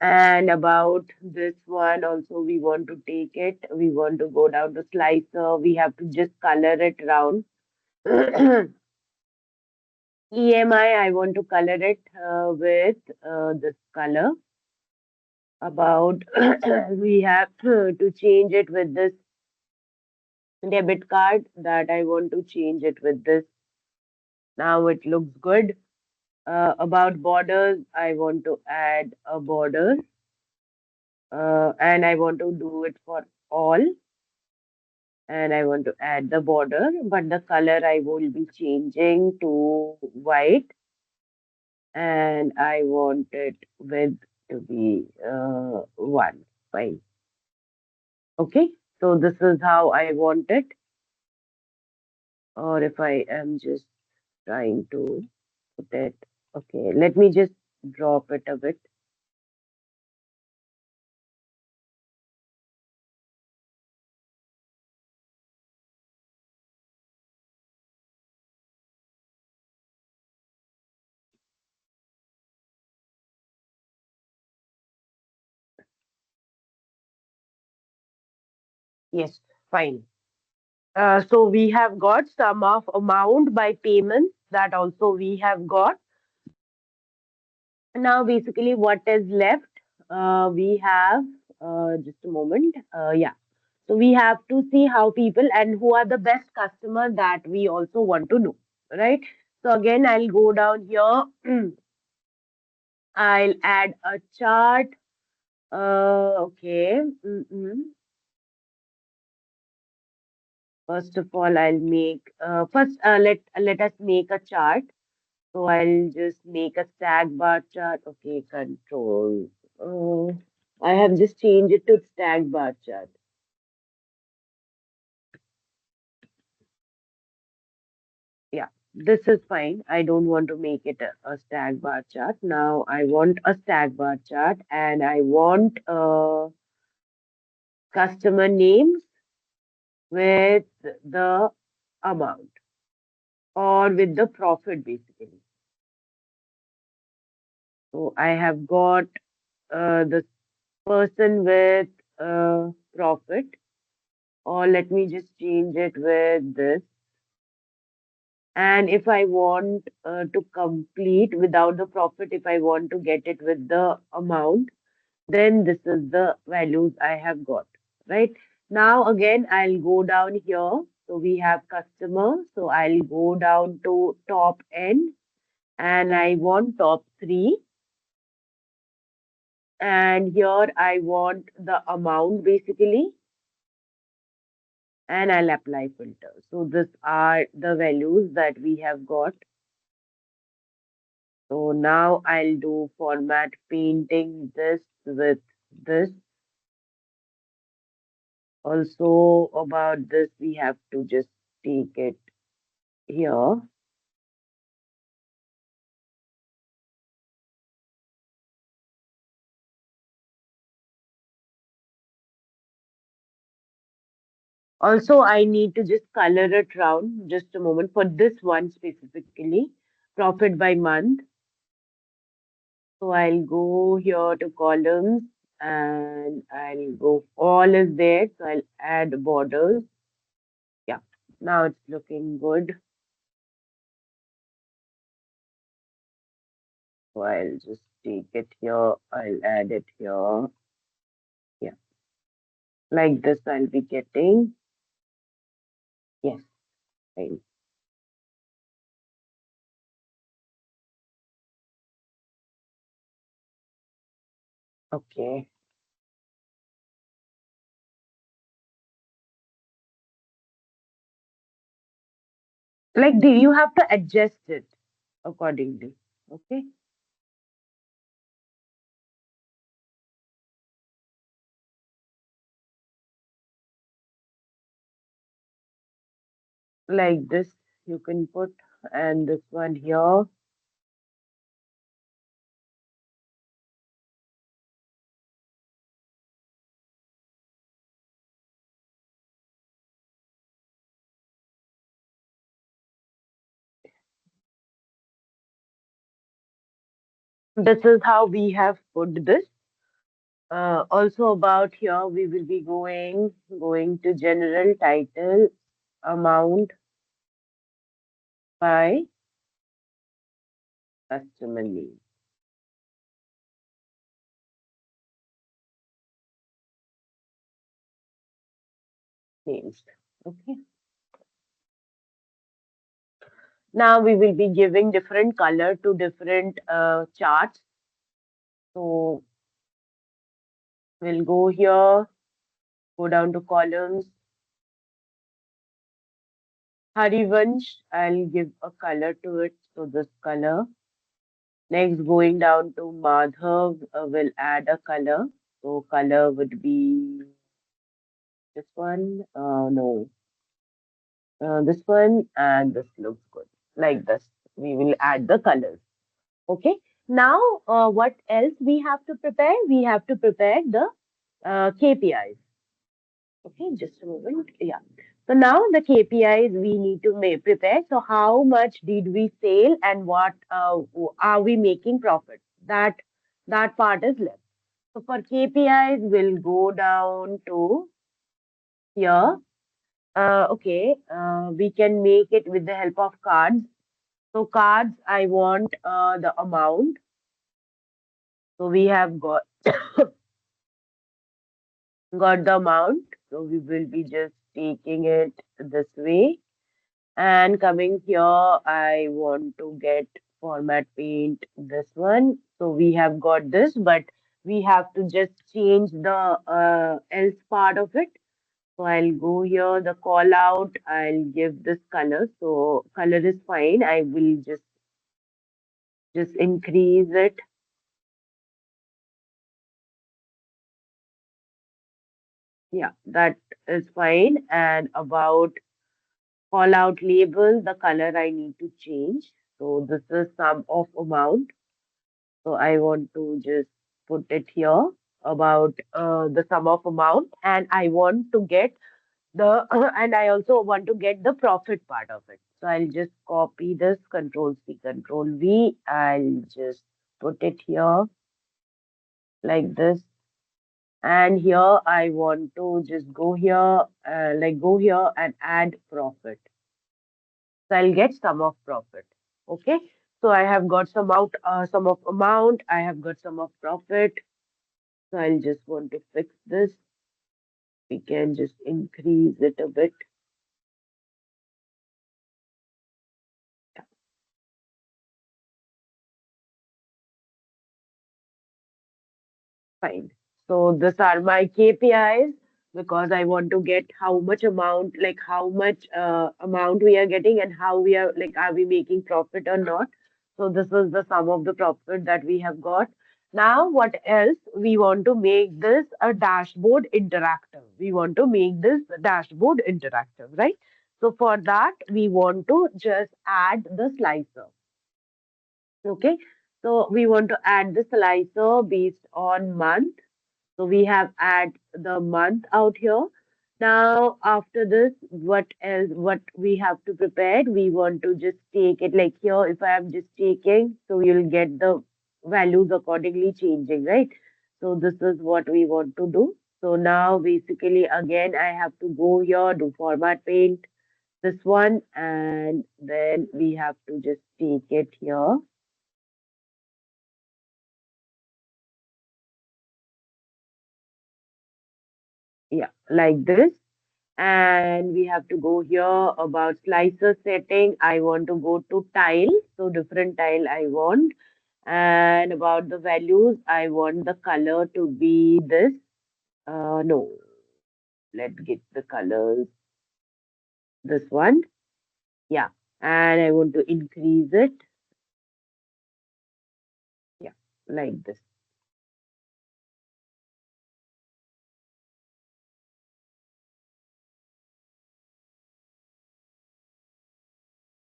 And about this one also, we want to take it. We want to go down to slicer. We have to just color it round. I want to color it with this color. About we have to change it with this debit card that I want to change it with this. Now it looks good. About borders, I want to add a border and I want to do it for all. And I want to add the border, but the color I will be changing to white and I want it width to be 1. Fine. Okay. So this is how I want it. Or if I am just trying to put it. Okay. Let me just drop it a bit. Yes. Fine. So we have got sum of amount by payments that also we have got. Now basically what is left, we have just a moment. Yeah. So we have to see how people and who are the best customer that we also want to know, right? So again, I'll go down here. I'll add a chart. Okay. First of all, I'll make first let us make a chart. So I'll just make a stack bar chart. Okay, control. Uh, I have just changed it to stack bar chart. Yeah, this is fine. I don't want to make it a stack bar chart. Now I want a stack bar chart and I want customer names with the amount or with the profit basically. So I have got the person with profit, or let me just change it with this. And if I want to complete without the profit, if I want to get it with the amount, then this is the values I have got, right? Now again, I'll go down here. So we have customer. So I'll go down to top end and I want top 3. And here I want the amount basically and I'll apply filter. So these are the values that we have got. So now I'll do format painting this with this. Also about this, we have to just take it here. Also, I need to just color it round. Just a moment for this one specifically, profit by month. So I'll go here to columns and I'll go all is there. So I'll add borders. Yeah, now it's looking good. So I'll just take it here. I'll add it here. Yeah, like this I'll be getting. Yes, fine. Okay. Like you have to adjust it accordingly. Okay. Like this you can put. and this one here. This is how we have put this. Also about here, we will be going to general title amount by customer name names. Okay. Now we will be giving different color to different charts. So we'll go here, go down to columns. Harivansh, I'll give a color to it. So this color. Next, going down to Madhav, we'll add a color. So color would be this one. No, this one, and this looks good. Like this, we will add the colors. Okay. Now, what else we have to prepare? We have to prepare the KPIs. Okay, just a moment. Yeah. So now the KPIs we need to prepare. So how much did we sell and what are we making profit? That part is left. So for KPIs, we'll go down to here. Okay, we can make it with the help of cards. So cards, I want the amount. So we have got the amount. So we will be just taking it this way. And coming here, I want to get format paint this one. So we have got this, but we have to just change the else part of it. So I'll go here, the call out, I'll give this color. So color is fine. I will just increase it. Yeah, that is fine. And about call out label, the color I need to change. So this is sum of amount. So I want to just put it here about the sum of amount, and I want to get the and I also want to get the profit part of it. So I'll just copy this, Control C, Control V. I'll just put it here like this. And here I want to just go here, go here and add profit. So I'll get sum of profit. Okay. So I have got sum of amount. I have got sum of profit. So I'll just want to fix this. We can just increase it a bit. Fine. So these are my KPIs because I want to get how much amount, like how much amount we are getting and how we are, like, are we making profit or not? So this is the sum of the profit that we have got. Now, what else? We want to make this a dashboard interactive. We want to make this dashboard interactive, right? So for that, we want to just add the slicer. Okay. So we want to add the slicer based on month. So we have add the month out here. Now, after this, what else? What we have to prepare? We want to just take it like here. If I am just taking, so you'll get the values accordingly changing, right? So this is what we want to do. So now, basically, again, I have to go here, do format paint, this one, and then we have to just take it here. Yeah, like this. And we have to go here about slicer setting. I want to go to tile. So different tile I want. And about the values, I want the color to be this. No, let's get the colors. This one. Yeah. And I want to increase it. Yeah, like this.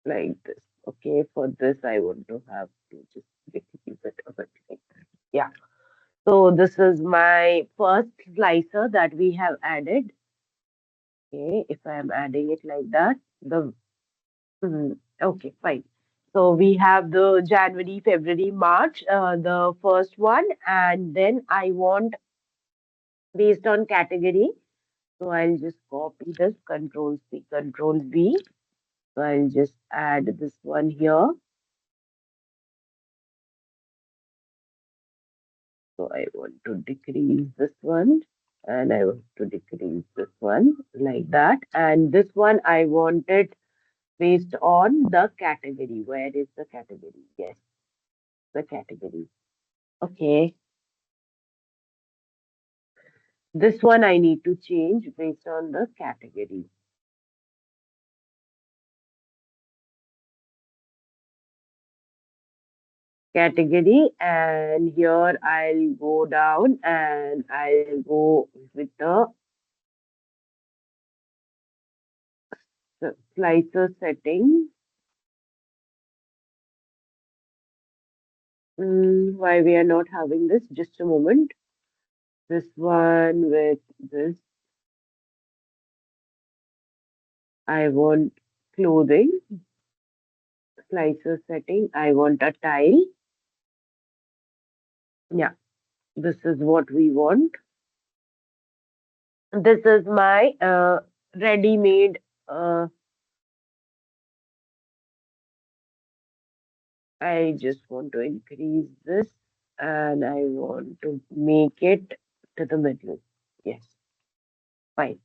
Like this. Okay, for this I want to have to just decrease it a bit like that. Yeah. So this is my first slicer that we have added. Okay, if I am adding it like that, okay, fine. So we have the January, February, March, the first one, and then I want based on category. So I'll just copy this, Control C, Control V. So I'll just add this one here. So I want to decrease this one and I want to decrease this one like that. And this one I want it based on the category. Where is the category? Yes, the category. Okay. This one I need to change based on the category. Category, and here I'll go down and I'll go with the slicer setting. Why we are not having this? Just a moment. This one with this. I want clothing, slicer setting. I want a tile. Yeah, this is what we want. This is my ready-made. I just want to increase this and I want to make it to the middle. Yes, fine.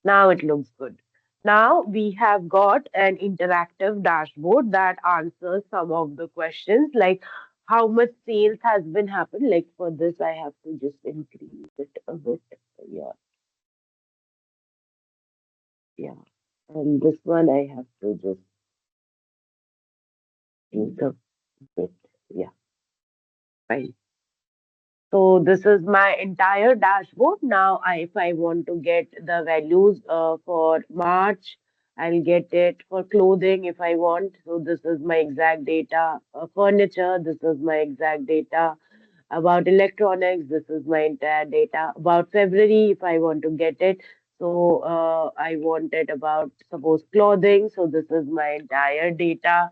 Now it looks good. Now we have got an interactive dashboard that answers some of the questions like how much sales has been happened. Like for this, I have to just increase it a bit. Yeah, yeah. And this one I have to just use a bit. Yeah, fine. So this is my entire dashboard. Now, if I want to get the values for March, I'll get it for clothing if I want. So this is my exact data. Furniture, this is my exact data. About electronics, this is my entire data. About February, if I want to get it. So I want it about suppose clothing. So this is my entire data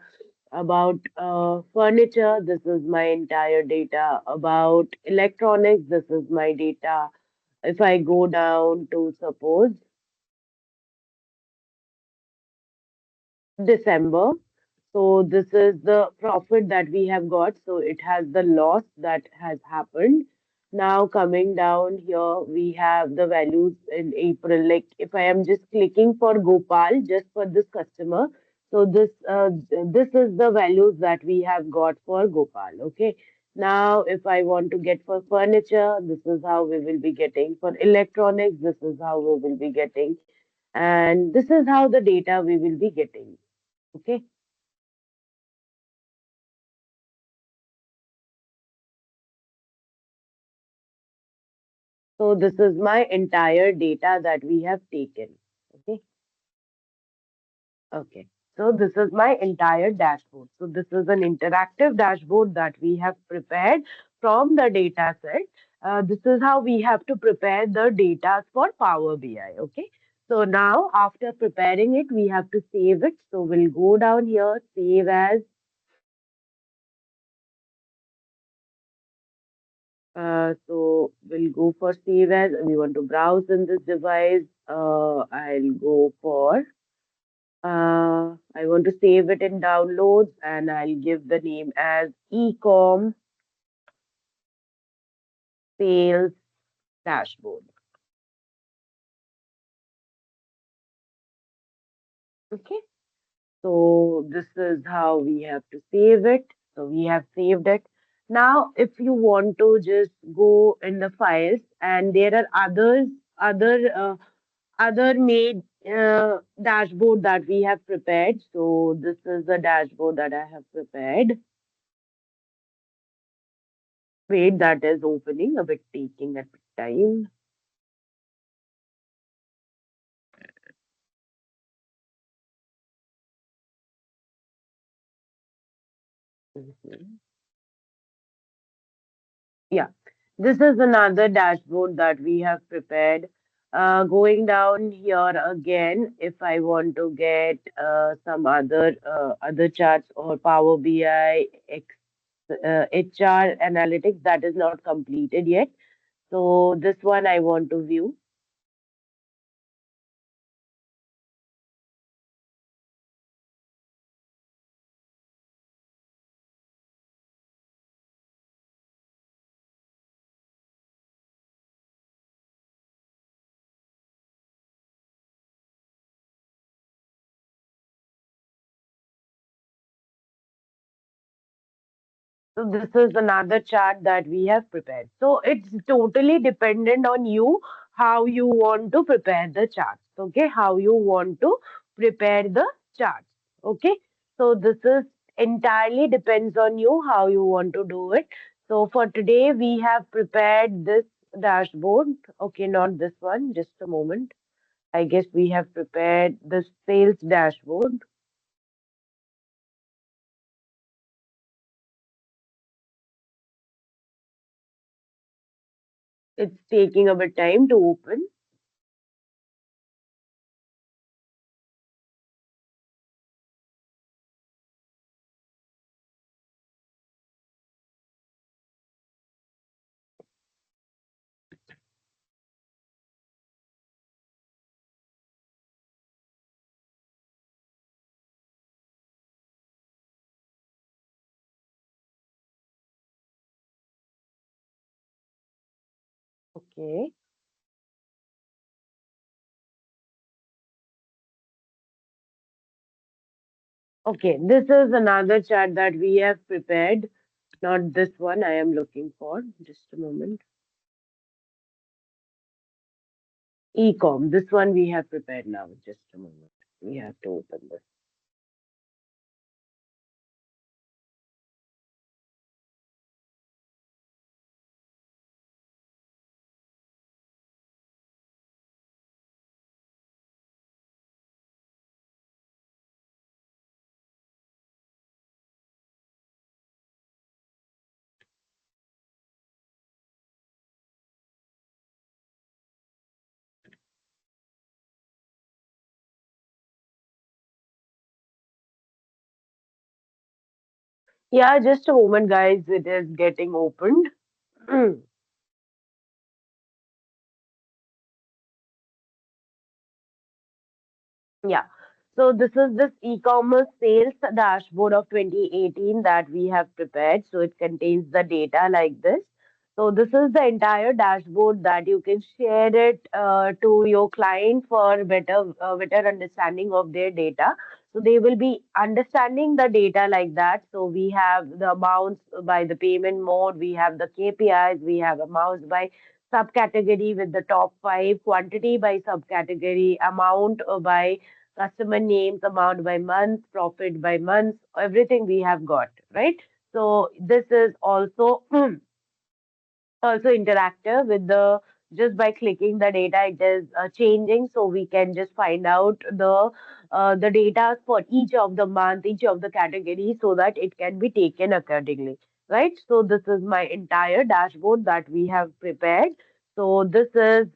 about furniture. This is my entire data. About electronics, this is my data. If I go down to suppose December, so this is the profit that we have got. So it has the loss that has happened. Now coming down here, we have the values in April. Like if I am just clicking for Gopal, just for this customer, so this is the values that we have got for Gopal. Okay. Now if I want to get for furniture, this is how we will be getting. For electronics, this is how we will be getting. And this is how the data we will be getting. Okay. So this is my entire data that we have taken. Okay. Okay. So this is my entire dashboard. So this is an interactive dashboard that we have prepared from the data set. This is how we have to prepare the data for Power BI. Okay. So now after preparing it, we have to save it. So we'll go down here, save as. So we'll go for save as. We want to browse in this device. I'll go for I want to save it in downloads and I'll give the name as ecom sales dashboard. Okay. So this is how we have to save it. So we have saved it. Now, if you want to just go in the files and there are other made dashboard that we have prepared. So this is the dashboard that I have prepared. Wait, that is opening a bit taking a bit time. Mhm. Yeah, this is another dashboard that we have prepared. Going down here again, if I want to get some other charts or Power BI, HR analytics that is not completed yet. So this one I want to view. So this is another chart that we have prepared. So it's totally dependent on you how you want to prepare the charts. Okay, how you want to prepare the charts. Okay, so this is entirely depends on you how you want to do it. So for today we have prepared this dashboard. Okay, not this one. Just a moment. I guess we have prepared the sales dashboard. It's taking a bit time to open. Okay. Okay, this is another chart that we have prepared. Not this one I am looking for. Just a moment. Ecom. This one we have prepared now. Just a moment. We have to open this. Yeah, just a moment, guys. It is getting opened. Yeah. So this e-commerce sales dashboard of 2018 that we have prepared. So it contains the data like this. So this is the entire dashboard that you can share it to your client for better understanding of their data. So they will be understanding the data like that. So we have the amounts by the payment mode, we have the KPIs, we have amounts by subcategory with the top five, quantity by subcategory, amount by customer names, amount by month, profit by month, everything we have got, right? So this is also also interactive with the just by clicking the data it is changing, so we can just find out the data for each of the month, each of the category, so that it can be taken accordingly, right? So this is my entire dashboard that we have prepared. So this is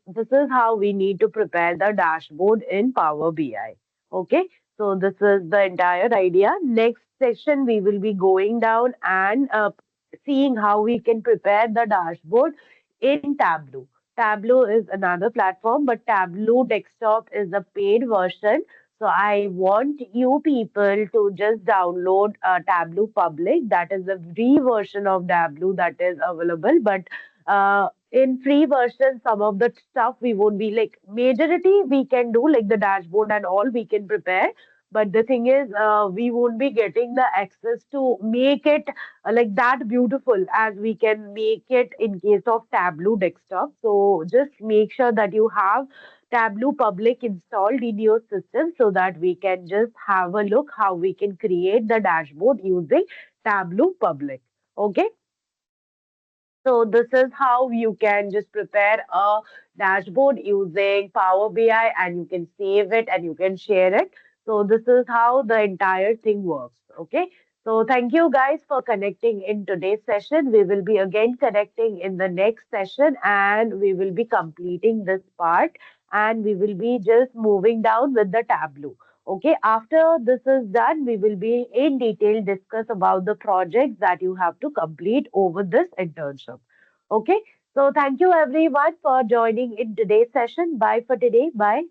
how we need to prepare the dashboard in Power BI. Okay, so this is the entire idea. Next session we will be going down and seeing how we can prepare the dashboard in Tableau. Tableau is another platform, but Tableau desktop is the paid version. So I want you people to just download Tableau Public. That is the free version of Tableau that is available. But in free version, some of the stuff we won't be like majority we can do like the dashboard and all we can prepare. But the thing is, we won't be getting the access to make it like that beautiful as we can make it in case of Tableau desktop. So just make sure that you have Tableau public installed in your system so that we can just have a look how we can create the dashboard using Tableau public. Okay. So this is how you can just prepare a dashboard using Power BI and you can save it and you can share it. So this is how the entire thing works. Okay. So thank you guys for connecting in today's session. We will be again connecting in the next session and we will be completing this part and we will be just moving down with the Tableau. Okay, after this is done, we will be in detail discuss about the projects that you have to complete over this internship. Okay, so thank you everyone for joining in today's session. Bye for today. Bye.